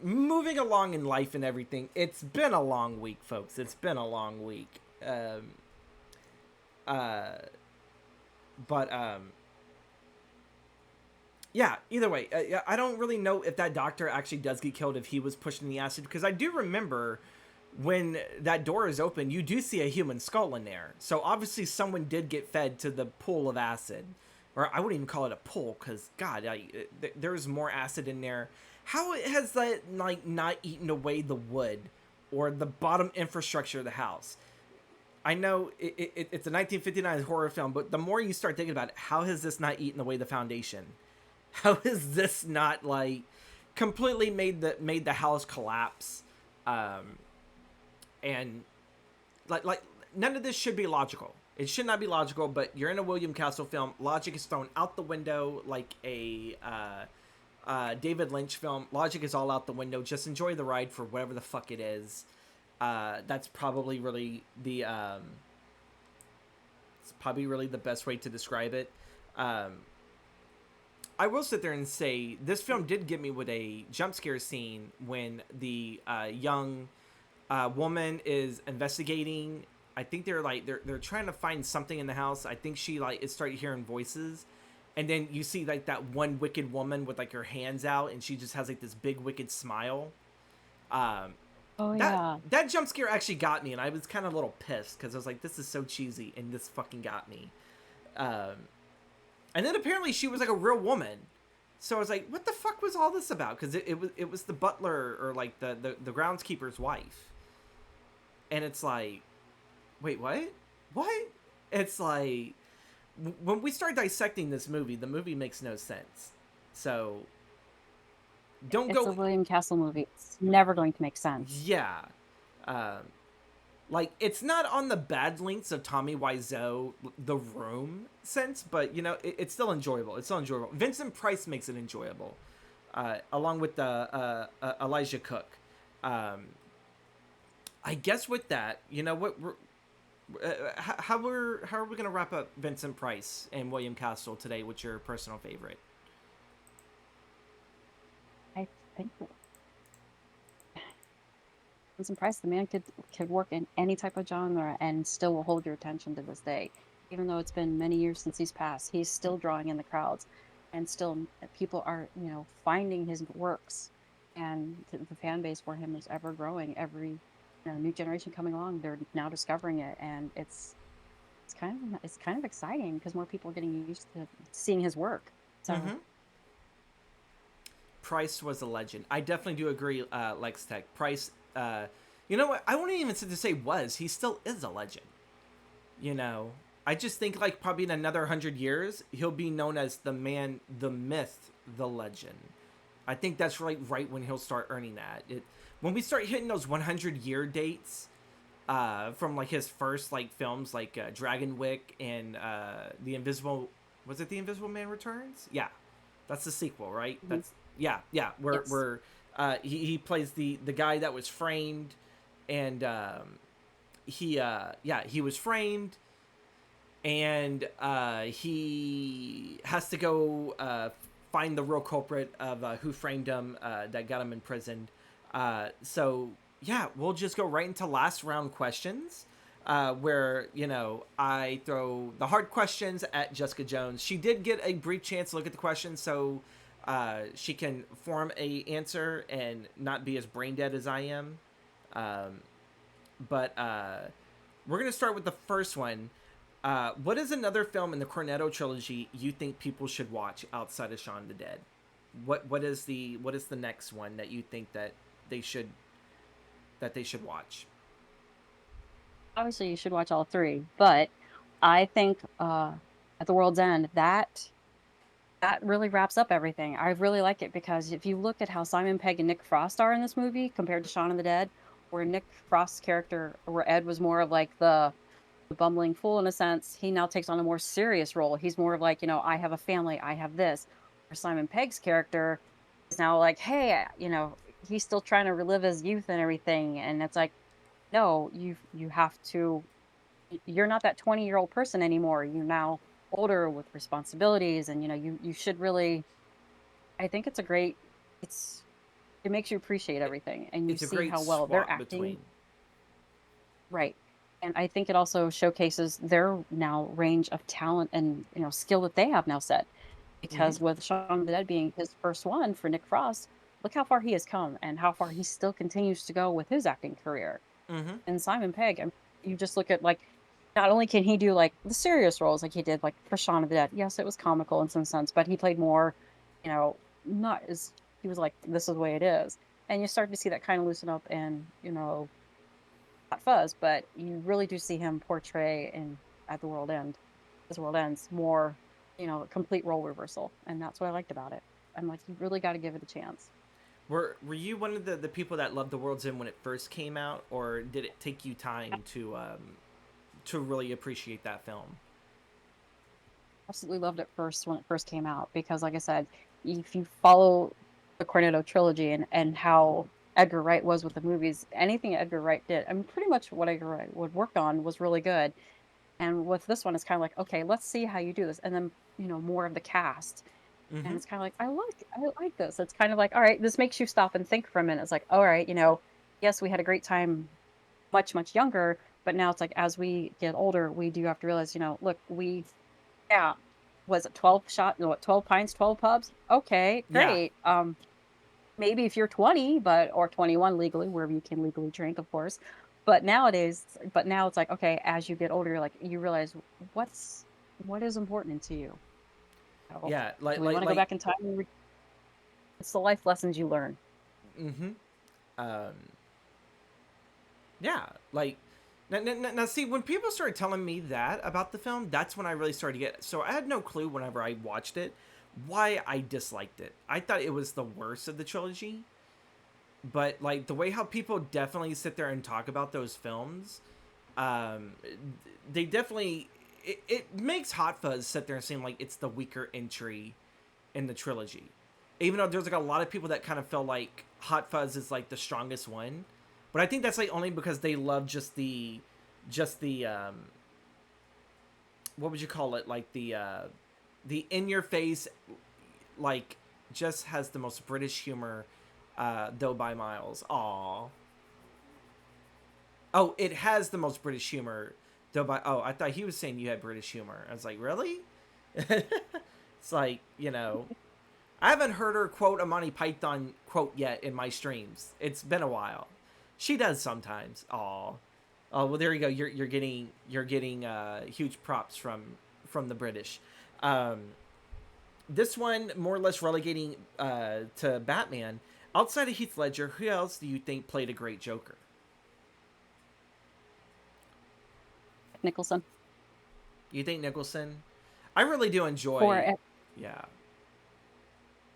moving along in life and everything. It's been a long week, folks. It's been a long week. Yeah, either way, I don't really know if that doctor actually does get killed if he was pushing the acid, because I do remember when that door is open, you do see a human skull in there. So obviously someone did get fed to the pool of acid. Or I wouldn't even call it a pool, because, God, there's more acid in there. How has that, like, not eaten away the wood or the bottom infrastructure of the house? I know it's a 1959 horror film, but the more you start thinking about it, how has this not eaten away the foundation? How has this not, like, completely made the house collapse? And, like, none of this should be logical. It should not be logical, but you're in a William Castle film. Logic is thrown out the window like a David Lynch film. Logic is all out the window. Just enjoy the ride for whatever the fuck it is. That's probably really the best way to describe it. I will sit there and say this film did get me with a jump scare scene when the young woman is investigating. I think they're trying to find something in the house. I think she it started hearing voices, and then you see like that one wicked woman with like her hands out, and she just has like this big wicked smile. Um, Oh that yeah. that jump scare actually got me, and I was kind of a little pissed because I was like, this is so cheesy, and this fucking got me. Um, and then apparently she was like a real woman. So I was like, what the fuck was all this about? Because it was the butler or like the groundskeeper's wife. And it's like, wait, what? What? It's like, when we start dissecting this movie, the movie makes no sense. So don't It's a go, William Castle movie. It's never going to make sense. yeah. Um, like, it's not on the bad links of Tommy Wiseau, The Room sense, but, it's still enjoyable. It's still enjoyable. Vincent Price makes it enjoyable, along with Elijah Cook. I guess with that, how are we gonna wrap up Vincent Price and William Castle today? What's your personal favorite? I think Vincent Price, the man could work in any type of genre and still will hold your attention to this day. Even though it's been many years since he's passed, he's still drawing in the crowds, and still people are finding his works, and the fan base for him is ever growing. Every new generation coming along, they're now discovering it, and it's kind of exciting because more people are getting used to seeing his work. So Mm-hmm. Price was a legend. I definitely do agree, Lex Tech. Price, you know what? I won't even sit to say was. He still is a legend. You know, I just think like probably in another 100 years, he'll be known as the man, the myth, the legend. I think that's right when he'll start earning that. When we start hitting those 100-year dates, from like his first like films like Dragon Wick and the Invisible, was it The Invisible Man Returns? Yeah, that's the sequel, right? mhm. Yeah. Where Yes. he plays the guy that was framed, and he was framed, and he has to go find the real culprit of who framed him, that got him imprisoned. So yeah, we'll just go right into last round questions, where I throw the hard questions at Jessica Jones. She did get a brief chance to look at the questions, so she can form a answer and not be as brain dead as I am. Um, but we're gonna start with the first one. What is another film in the Cornetto trilogy you think people should watch outside of Shaun of the Dead? What is the next one that you think that they should watch? Obviously, you should watch all three, but I think at the World's End, that really wraps up everything. I really like it because if you look at how Simon Pegg and Nick Frost are in this movie compared to Shaun of the Dead, where Nick Frost's character, where Ed was more of like the bumbling fool in a sense, he now takes on a more serious role. He's more of like, I have a family, I have this. Where Simon Pegg's character is now like, hey, he's still trying to relive his youth and everything. And it's like, no, you have to, you're not that 20-year-old person anymore. You're now older with responsibilities, and you should really, I think it's a great, it's it makes you appreciate It, everything, and you it's a see great how well they're swap acting. between. Right. And I think it also showcases their now range of talent and, skill that they have now set. Mm-hmm. Because with Shaun of the Dead being his first one for Nick Frost, look how far he has come and how far he still continues to go with his acting career. Mm-hmm. And Simon Pegg, I mean, you just look at like, not only can he do like the serious roles like he did like for Shaun of the Dead. Yes, it was comical in some sense, but he played more, not as, he was like, this is the way it is. And you start to see that kind of loosen up and, Hot Fuzz, but you really do see him portray in at the world end, as the world ends, more, a complete role reversal. And that's what I liked about it. I'm like, you really got to give it a chance. Were you one of the people that loved The World's End when it first came out, or did it take you time to really appreciate that film. Absolutely loved it first when it first came out because, like I said, if you follow the Cornetto trilogy and how Edgar Wright was with the movies, anything Edgar Wright did, I mean, pretty much what Edgar Wright would work on was really good. And with this one, it's kind of like, okay, let's see how you do this, and then more of the cast, and Mm-hmm. it's kind of like, I like this. It's kind of like, all right, this makes you stop and think for a minute. It's like, all right, yes, we had a great time much younger, but now it's like as we get older, we do have to realize, look, yeah. Was it 12 shot no, what, 12 pints, 12 pubs? Okay, Yeah. great. Maybe if you're 20, or 21 legally, wherever you can legally drink, of course. But now it's like, okay, as you get older, you realize what is important to you. So, Yeah. do we want to go back in time and it's the life lessons you learn. Mm-hmm. Um, yeah. Now, see, when people started telling me that about the film, that's when I really started to get. So I had no clue whenever I watched it why I disliked it. I thought it was the worst of the trilogy, but like the way how people definitely sit there and talk about those films, um, they definitely it makes Hot Fuzz sit there and seem like it's the weaker entry in the trilogy, even though there's like a lot of people that kind of feel like Hot Fuzz is like the strongest one, but I think that's like only because they love just the what would you call it, like the in your face, like, just has the most British humor, though by miles. Aw. Oh, it has the most British humor, though by. Oh, I thought he was saying you had British humor. I was like, really? It's like, I haven't heard her quote a Monty Python quote yet in my streams. It's been a while. She does sometimes. Aw. Oh well, there you go. You're getting huge props from the British. Um, this one more or less relegating to Batman. Outside of Heath Ledger, who else do you think played a great Joker? Nicholson. You think Nicholson? I really do For enjoy. Yeah.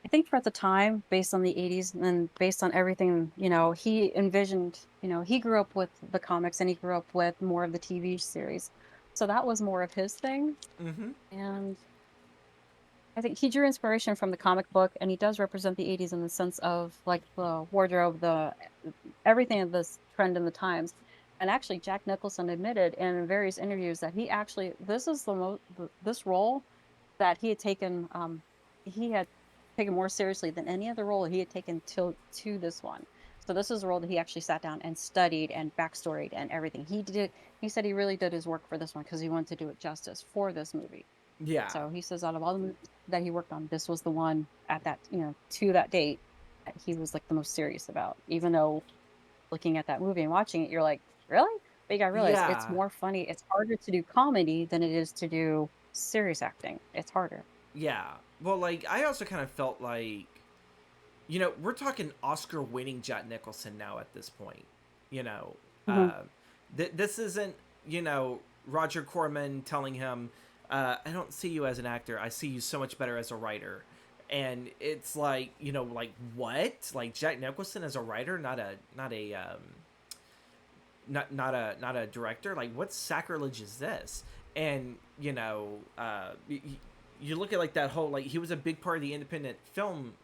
I think for at the time, based on the 80s and based on everything, he envisioned, he grew up with the comics and he grew up with more of the TV series. So that was more of his thing. Mm-hmm. And I think he drew inspiration from the comic book and he does represent the 80s in the sense of like the wardrobe, the everything of this trend in the times. And actually, Jack Nicholson admitted in various interviews that this is this role that he had taken more seriously than any other role he had taken to this one. So this is a role that he actually sat down and studied and backstoried and everything. He said he really did his work for this one because he wanted to do it justice for this movie. Yeah. So he says out of all the movies that he worked on, this was the one at that, to that date that he was like the most serious about. Even though looking at that movie and watching it, you're like, really? But you gotta realize it's Yeah. more funny. It's harder to do comedy than it is to do serious acting. It's harder. Yeah. Well, like, I also kind of felt like, we're talking Oscar-winning Jack Nicholson now at this point. You know, Hmm. uh, this isn't, Roger Corman telling him, "I don't see you as an actor. I see you so much better as a writer." And it's like, like, what? Like, Jack Nicholson as a writer, not a director? Like, what sacrilege is this? And you look at like that whole, like, he was a big part of the independent film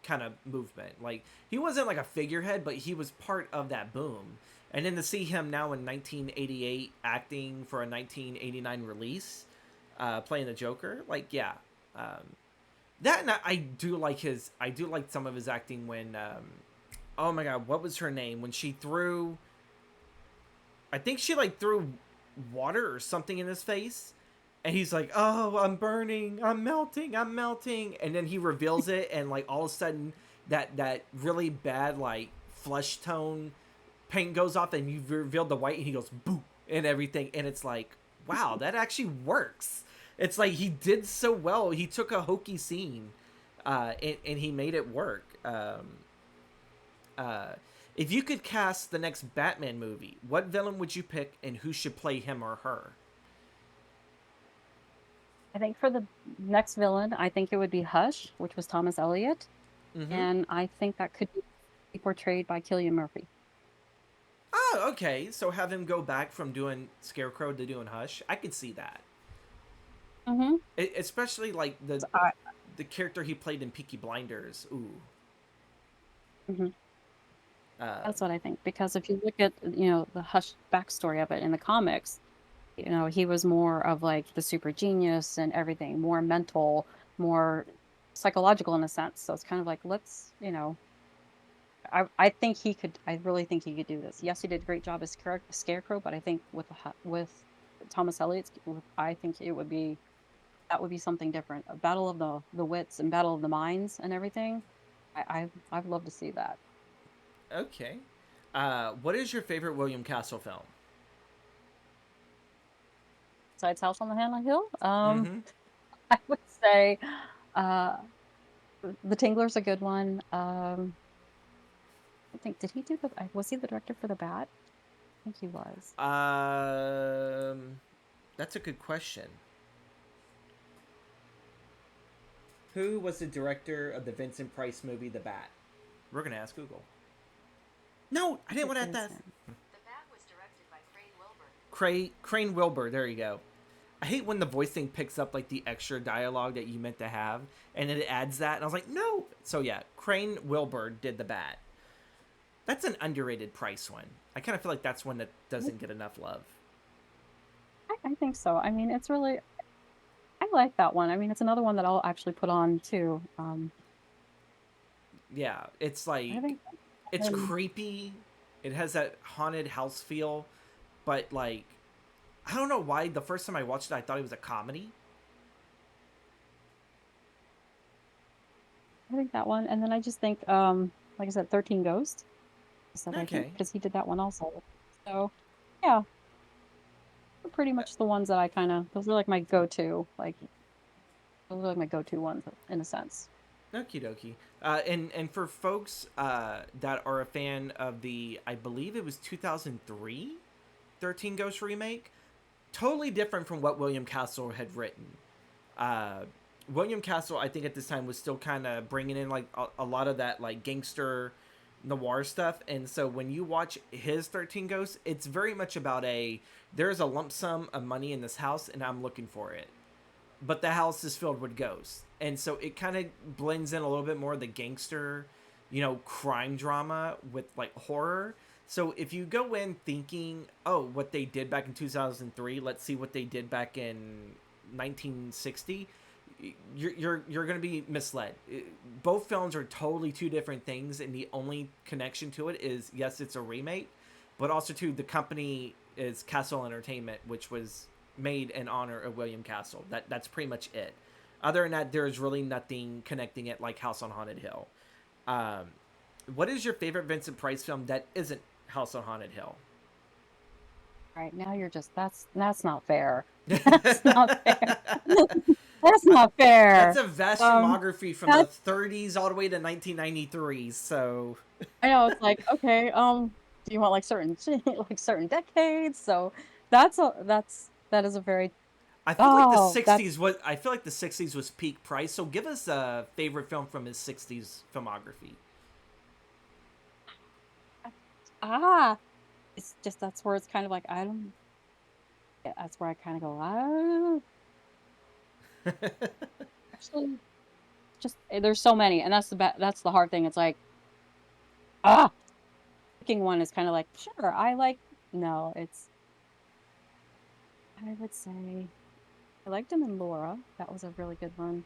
kind of movement. Like, he wasn't like a figurehead, but he was part of that boom. And then to see him now in 1988 acting for a 1989 release, playing the Joker, like, yeah, that, and I do like some of his acting when, oh my god, what was her name when she threw? I think she like threw water or something in his face, and he's like, "Oh, I'm burning, I'm melting," and then he reveals it, and like all of a sudden, that really bad like flesh tone paint goes off, and you revealed the white, and he goes boo and everything, and it's like, wow, that actually works. It's like he did so well. He took a hokey scene, and he made it work. Uh, if you could cast the next Batman movie, what villain would you pick, and who should play him or her? I think for the next villain, I think it would be Hush, which was Thomas Elliot, Mm-hmm. and I think that could be portrayed by Cillian Murphy. Oh, okay. So have him go back from doing Scarecrow to doing Hush. I could see that. Mm-hmm. Especially like So I, the character he played in Peaky Blinders. Ooh. mhm. Uh, That's what I think. Because if you look at, the Hush backstory of it in the comics, he was more of like the super genius and everything, more mental, more psychological in a sense. So it's kind of like, I think I really think he could do this. Yes, he did a great job as Scarecrow, but I think with Thomas Elliott's, I think that would be something different. A battle of the wits and battle of the minds and everything. I'd love to see that. okay. What is your favorite William Castle film? Besides House on the Hill, Mm-hmm. I would say uh The Tingler's a good one. I think did he do was he the director for The Bat? I think he was. Um, that's a good question. Who was the director of the Vincent Price movie The Bat? We're gonna ask Google. No, I I didn't think want to it add is that. him. Crane Wilbur. There you go. I hate when the voice thing picks up like the extra dialogue that you meant to have, and then it adds that, and I was like, no. So yeah, Crane Wilbur did The Bat. That's an underrated Price one. I kind of feel like that's one that doesn't get enough love. I think so. I mean, I like that one. I mean, it's another one that I'll actually put on too. Yeah, it's I like think it's um, creepy. It has that haunted house feel, but like I don't know why the first time I watched it I thought it was a comedy. I think that one, and then I just think, like I said, 13 Ghosts. That I think Okay. because he did that one also. So yeah, they're pretty much the ones that I kind of those are like my go-to. Like those are like my go-to ones in a sense. Okie dokie. And for folks that are a fan of the, I believe it was 2003 13 Ghost remake, totally different from what William Castle had written. Uh, William Castle, I think at this time was still kind of bringing in like a lot of that like gangster noir stuff, and so when you watch his 13 Ghosts, it's very much about there's a lump sum of money in this house and I'm looking for it, but the house is filled with ghosts, and so it kind of blends in a little bit more of the gangster, crime drama with like horror. So if you go in thinking, oh, what they did back in 2003, let's see what they did back in 1960, you're going to be misled. Both films are totally two different things, and the only connection to it is, yes, it's a remake, but also too the company is Castle Entertainment, which was made in honor of William Castle. That's pretty much it. Other than that, there's really nothing connecting it like House on Haunted Hill. Um, what is your favorite Vincent Price film that isn't House on Haunted Hill? Right now, you're just that's not fair. That's not fair. That's not That's fair. a vast Um, filmography from the that's 30s all the way to 1993. So I know it's like okay. Do you want like certain like certain decades? So that is a very that's I feel like the 60s was peak Price. So give us a favorite film from his 60s filmography. ah. It's just that's where it's kind of like I don't. That's where I kind of go. Actually, just there's so many, and that's the hard thing. It's like ah, picking one is kind of like sure. I like no. It's I would say I liked him in Laura. That was a really good one.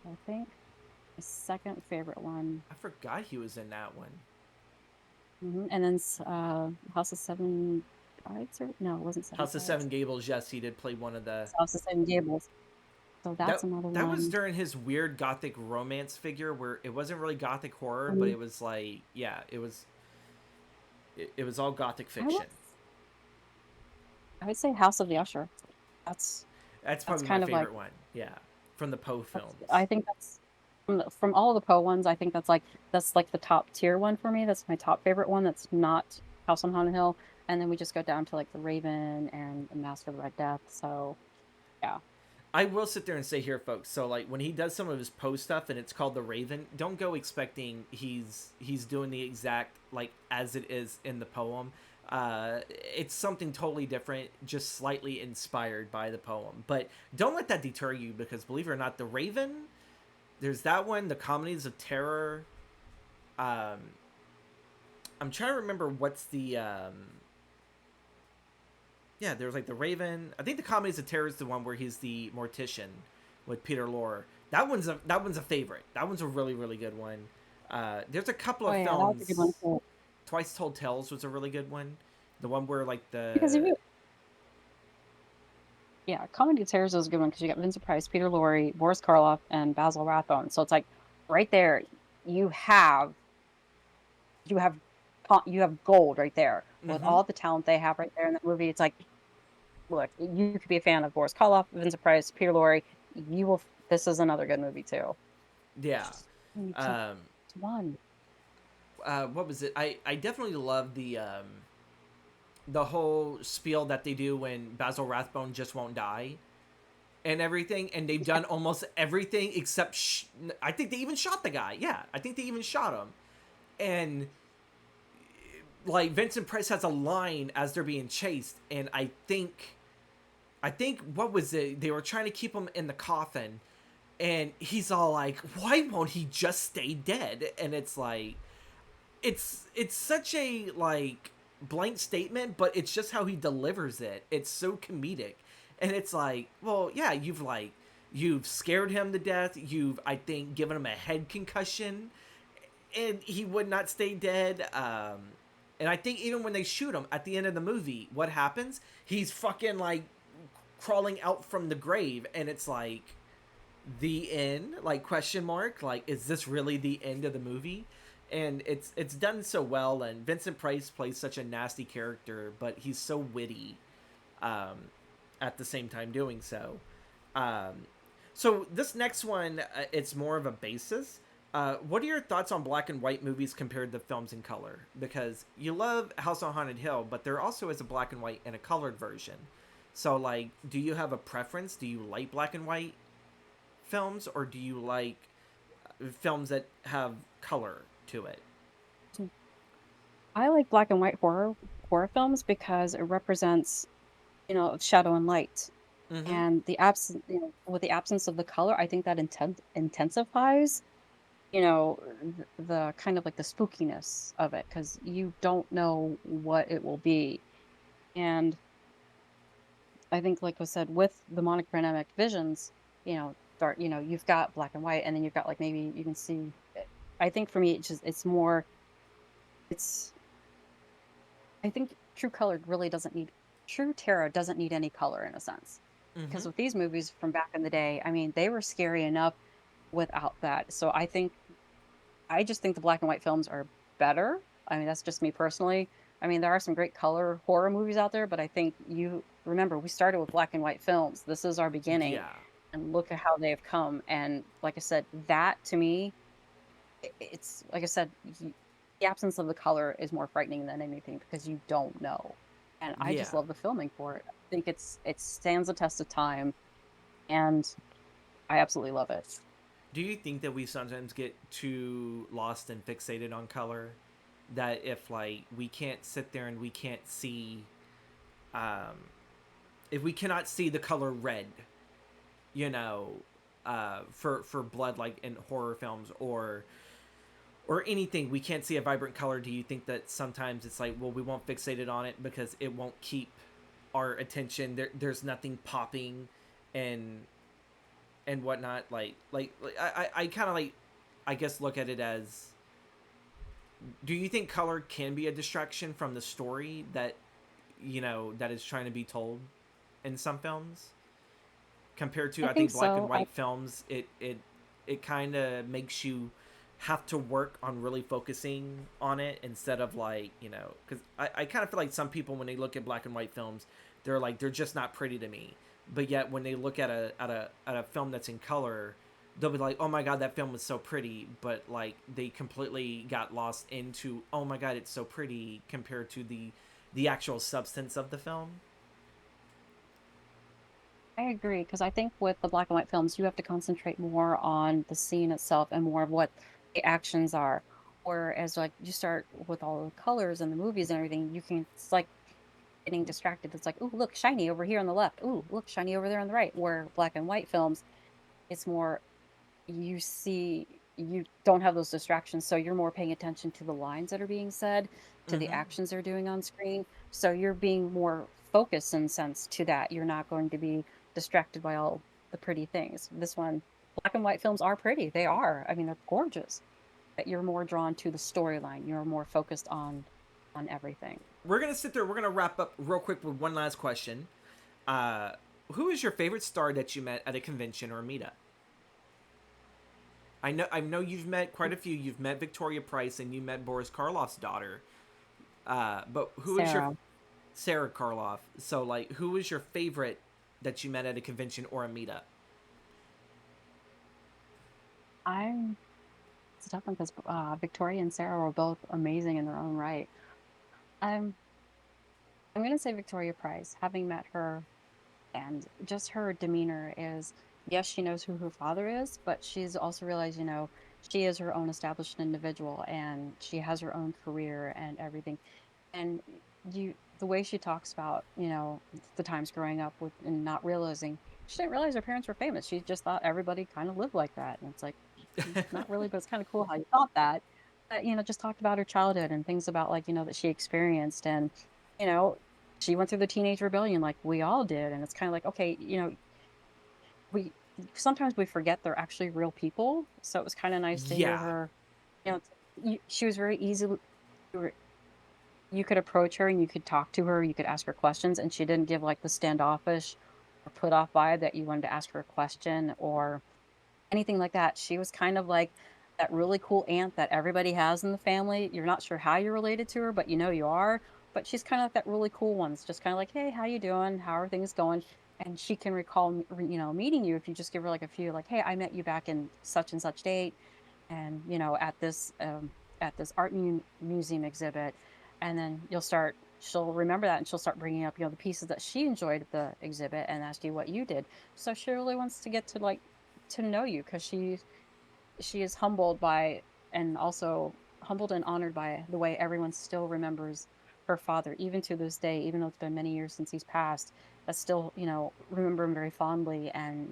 I think my second favorite one. I forgot he was in that one. And then House of Seven Brides or no, it wasn't Seven House of Seven Brides. Gables, yes, he did play one of the. It's House of Seven Gables. So that's another That was one. during his weird gothic romance figure where it wasn't really gothic horror, but Um, it was like, yeah, it was all gothic I would fiction. I would say House of the Usher. That's That's that's probably my kind of like favorite one. Yeah, from the Poe films. I think that's from all the Poe ones. I think that's like the top tier one for me. That's my top favorite one. That's not House on Haunted Hill. And then we just go down to like the Raven and the Mask of the Red Death. So yeah. I will sit there and say here, folks. So like when he does some of his Poe stuff and it's called the Raven, don't go expecting he's doing the exact like as it is in the poem. It's something totally different, just slightly inspired by the poem. But don't let that deter you, because believe it or not, The Raven, there's that one, The Comedies of Terror. Um, I'm trying to remember what's the yeah, there's like The Raven. I think The Comedies of Terror is the one where he's the mortician with Peter Lorre. That one's a favorite. That one's a really really good one. There's a couple Oh of yeah, that was a good one films. too. Twice Told Tales was a really good one. The one where like Because if the you Yeah, Comedy of Terrors is a good one because you got Vincent Price, Peter Lorre, Boris Karloff, and Basil Rathbone. So it's like right there, you have you have you have gold right there with mm-hmm. all the talent they have right there in that movie. It's like, look, you could be a fan of Boris Karloff, Vincent Price, Peter Lorre. You will. This is another good movie too. Yeah. You chose Um, one. what was it? I definitely love the whole spiel that they do when Basil Rathbone just won't die and everything, and they've done almost everything except I think they even shot the guy. Yeah, I think they even shot him. And like Vincent Price has a line as they're being chased, and I think what was it? They were trying to keep him in the coffin, and he's all like, "Why won't he just stay dead?" And it's like, it's such a like blank statement, but it's just how he delivers it. It's so comedic, and it's like, well, yeah, you've scared him to death. You've, I think, given him a head concussion, and he would not stay dead. And I think even when they shoot him at the end of the movie, what happens? He's fucking like crawling out from the grave, and it's like the end, like question mark, like is this really the end of the movie? And it's done so well, and Vincent Price plays such a nasty character, but he's so witty um, at the same time doing so. Um, so this next one, it's more of a basis. What are your thoughts on black and white movies compared to films in color? Because you love House on Haunted Hill, but there also is a black and white and a colored version. So, like, do you have a preference? Do you like black and white films, or do you like films that have color to it? I like black and white horror films because it represents, shadow and light. Mm-hmm. And the absence, with the absence of the color, I think that intensifies, the kind of like the spookiness of it because you don't know what it will be. And I think, like I said, with the monochromatic visions, you've got black and white, and then you've got like maybe you can see. I think for me, it's more. It's I think true terror doesn't need any color in a sense. Mm-hmm. Because with these movies from back in the day, I mean, they were scary enough without that. So I just think the black and white films are better. I mean, that's just me personally. I mean, there are some great color horror movies out there, but I think you remember we started with black and white films. This is our beginning, Yeah. and look at how they've come. And like I said, that to me, it's like I said, the absence of the color is more frightening than anything because you don't know. And I just Yeah. love the filming for it. I think it stands the test of time, and I absolutely love it. Do you think that we sometimes get too lost and fixated on color? That if like we can't sit there and we can't see, um, if we cannot see the color red, you know, for blood, like in horror films or anything, we can't see a vibrant color. Do you think that sometimes it's like, well, we won't fixate it on it because it won't keep our attention? There's nothing popping, and whatnot. I kind of like, I guess, look at it as, do you think color can be a distraction from the story that that is trying to be told in some films, compared to, I I think think, black and so. white films? It kind of makes you have to work on really focusing on it, instead of like, because I kind of feel like some people, when they look at black and white films, they're like, they're just not pretty to me. But yet when they look at a film that's in color, they'll be like, oh my god, that film was so pretty. But like they completely got lost into, oh my god, it's so pretty, compared to the actual substance of the film. I agree because I think with the black and white films, you have to concentrate more on the scene itself and more of what the actions are. Whereas like you start with all the colors and the movies and everything, it's like getting distracted. It's like, oh, look, shiny over here on the left. Oh, look, shiny over there on the right. Where black and white films, it's more you don't have those distractions, so you're more paying attention to the lines that are being said, to the Mm-hmm. actions they're doing on screen. So you're being more focused in sense to that. You're not going to be distracted by all the pretty things. This one, black and white films are pretty. They are. I mean, they're gorgeous. But you're more drawn to the storyline. You're more focused on everything. We're gonna sit there. We're gonna wrap up real quick with one last question. Uh, who is your favorite star that you met at a convention or a meetup? I know you've met quite a few. You've met Victoria Price and you met Boris Karloff's daughter. But who is your Sarah, Sarah Karloff? So like, who is your favorite that you met at a convention or a meetup? I'm it's a tough one because Victoria and Sarah were both amazing in their own right. I'm I'm gonna say Victoria Price, having met her and just her demeanor is, yes, she knows who her father is, but she's also realized, she is her own established individual and she has her own career and everything. And the way she talks about, the times growing up with and not realizing she didn't realize her parents were famous. She just thought everybody kind of lived like that. And it's like, not really, but it's kind of cool how you thought that. But, just talked about her childhood and things about like, that she experienced. And, you know, she went through the teenage rebellion like we all did. And it's kind of like, okay, we sometimes we forget they're actually real people. So it was kind of nice to hear Yeah, her, she was very easy. You could approach her and you could talk to her, you could ask her questions, and she didn't give like the standoffish or put off vibe that you wanted to ask her a question or anything like that. She was kind of like that really cool aunt that everybody has in the family. You're not sure how you're related to her, but you know you are. But she's kind of like that really cool one. It's just kind of like, hey, how you doing? How are things going? And she can recall, meeting you if you just give her like a few, like, hey, I met you back in such and such date, and at this art museum exhibit, and then she'll remember that and she'll start bringing up the pieces that she enjoyed at the exhibit and ask you what you did. So she really wants to get to know you because she is humbled by and also humbled and honored by the way everyone still remembers her father even to this day, even though it's been many years since he's passed, but still remember him very fondly and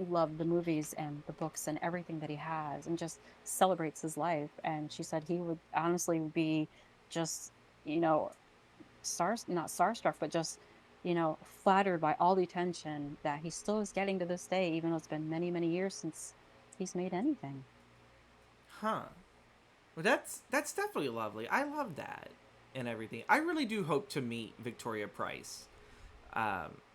love the movies and the books and everything that he has and just celebrates his life. And she said he would honestly be just, you know, not starstruck, but just, flattered by all the attention that he still is getting to this day, even though it's been many, many years since he's made anything. huh? Well, that's definitely lovely. I love that and everything. I really do hope to meet Victoria Price.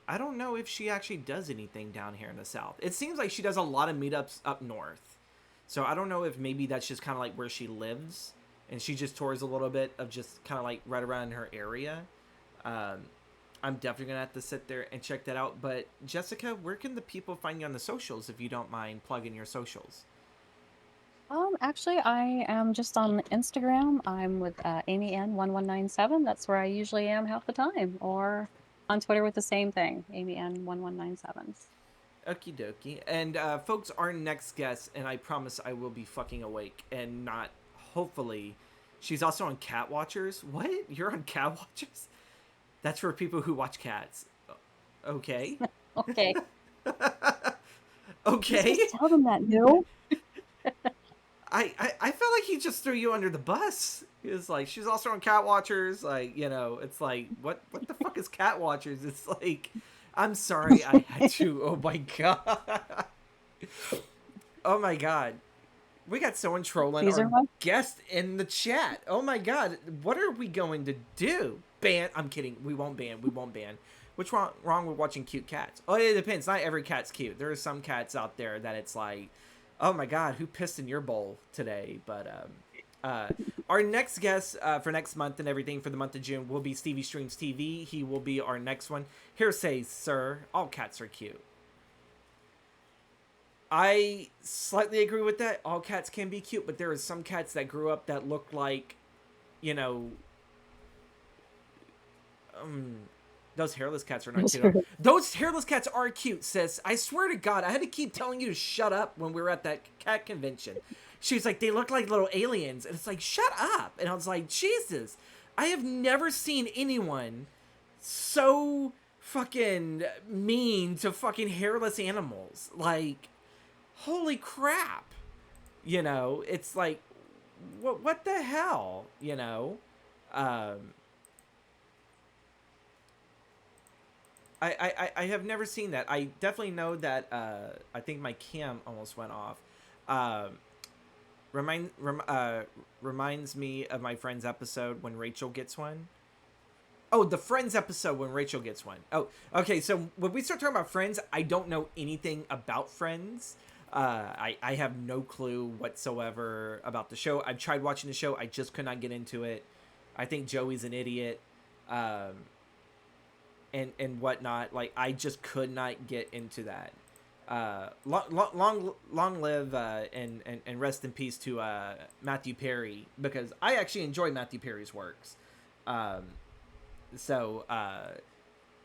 I don't know if she actually does anything down here in the South. It seems like she does a lot of meetups up north. So I don't know if maybe that's just kind of like where she lives, and she just tours a little bit of just kind of like right around her area. Um, I'm definitely gonna have to sit there and check that out. But Jessica, where can the people find you on the socials if you don't mind plugging your socials? Actually, I am just on Instagram. I'm with Amy N1197. That's where I usually am half the time. Or on Twitter with the same thing, Amy N1197. Okie dokie. And folks, our next guest, and I promise I will be fucking awake and not, hopefully, she's also on Cat Watchers. What? You're on Cat Watchers? That's for people who watch cats. Okay. Okay, you're Okay. supposed to tell them that, no? I felt like he just threw you under the bus. He was like, she's also on Cat Watchers. Like, it's like, what the fuck is Cat Watchers? It's like, I'm sorry I had to. Oh my god. Oh my god. We got someone trolling These are our my guest in the chat. Oh my god. What are we going to do? Ban? I'm kidding. We won't ban. We won't ban. What's wrong with watching cute cats? Oh, it depends. Not every cat's cute. There are some cats out there that it's like, oh my god, who pissed in your bowl today? But our next guest for next month and everything for the month of June will be Stevie Streams TV. He will be our next one. Here says, sir, all cats are cute. I slightly agree with that. All cats can be cute, but there are some cats that grew up that look like, you know, um, those hairless cats are not cute. Those hairless cats are cute, sis. I swear to God, I had to keep telling you to shut up when we were at that cat convention. She was like, they look like little aliens. And it's like, shut up. And I was like, Jesus, I have never seen anyone so fucking mean to fucking hairless animals. Like, holy crap. You know, it's like, what the hell, you know? Um, I have never seen that. I definitely know that, I think my cam almost went off. Um, reminds me of my Friends episode when Rachel gets one. Oh, the Friends episode when Rachel gets one. Oh, okay. So when we start talking about Friends, I don't know anything about Friends. I have no clue whatsoever about the show. I've tried watching the show. I just could not get into it. I think Joey's an idiot. Um, and whatnot. Like, I just could not get into that. Long live, and rest in peace to Matthew Perry, because I actually enjoy Matthew Perry's works. Um, so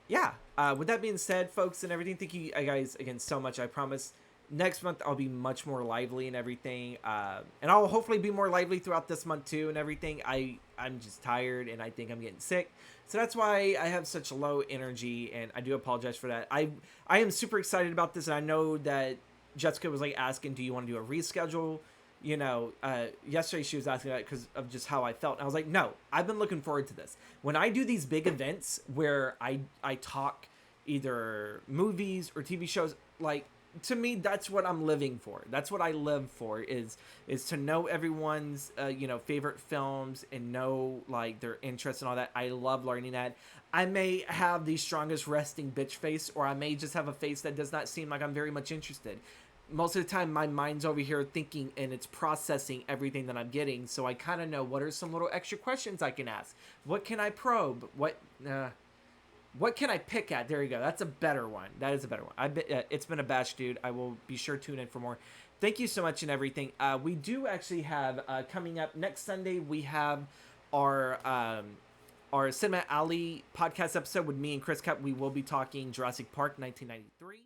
yeah. With that being said, folks and everything, thank you guys again so much. I promise next month I'll be much more lively and everything, and I'll hopefully be more lively throughout this month too and everything. I'm just tired and I think I'm getting sick, so that's why I have such low energy, and I do apologize for that. I am super excited about this, and I know that Jessica was like asking, do you want to do a reschedule? You know, yesterday she was asking that because of just how I felt. And I was like, no, I've been looking forward to this. When I do these big events where I talk either movies or TV shows, like, to me, that's what I'm living for. That's what I live for, is to know everyone's you know, favorite films and know like their interests and all that. I love learning that. I may have the strongest resting bitch face, or I may just have a face that does not seem like I'm very much interested. Most of the time my mind's over here thinking and it's processing everything that I'm getting, so I kind of know what are some little extra questions I can ask. What can I probe? What can I pick at? There you go. That's a better one. That is a better one. It's been a bash, dude. I will be sure to tune in for more. Thank you so much and everything. We do actually have coming up next Sunday. We have our Cinema Alley podcast episode with me and Chris Cup. We will be talking Jurassic Park 1993.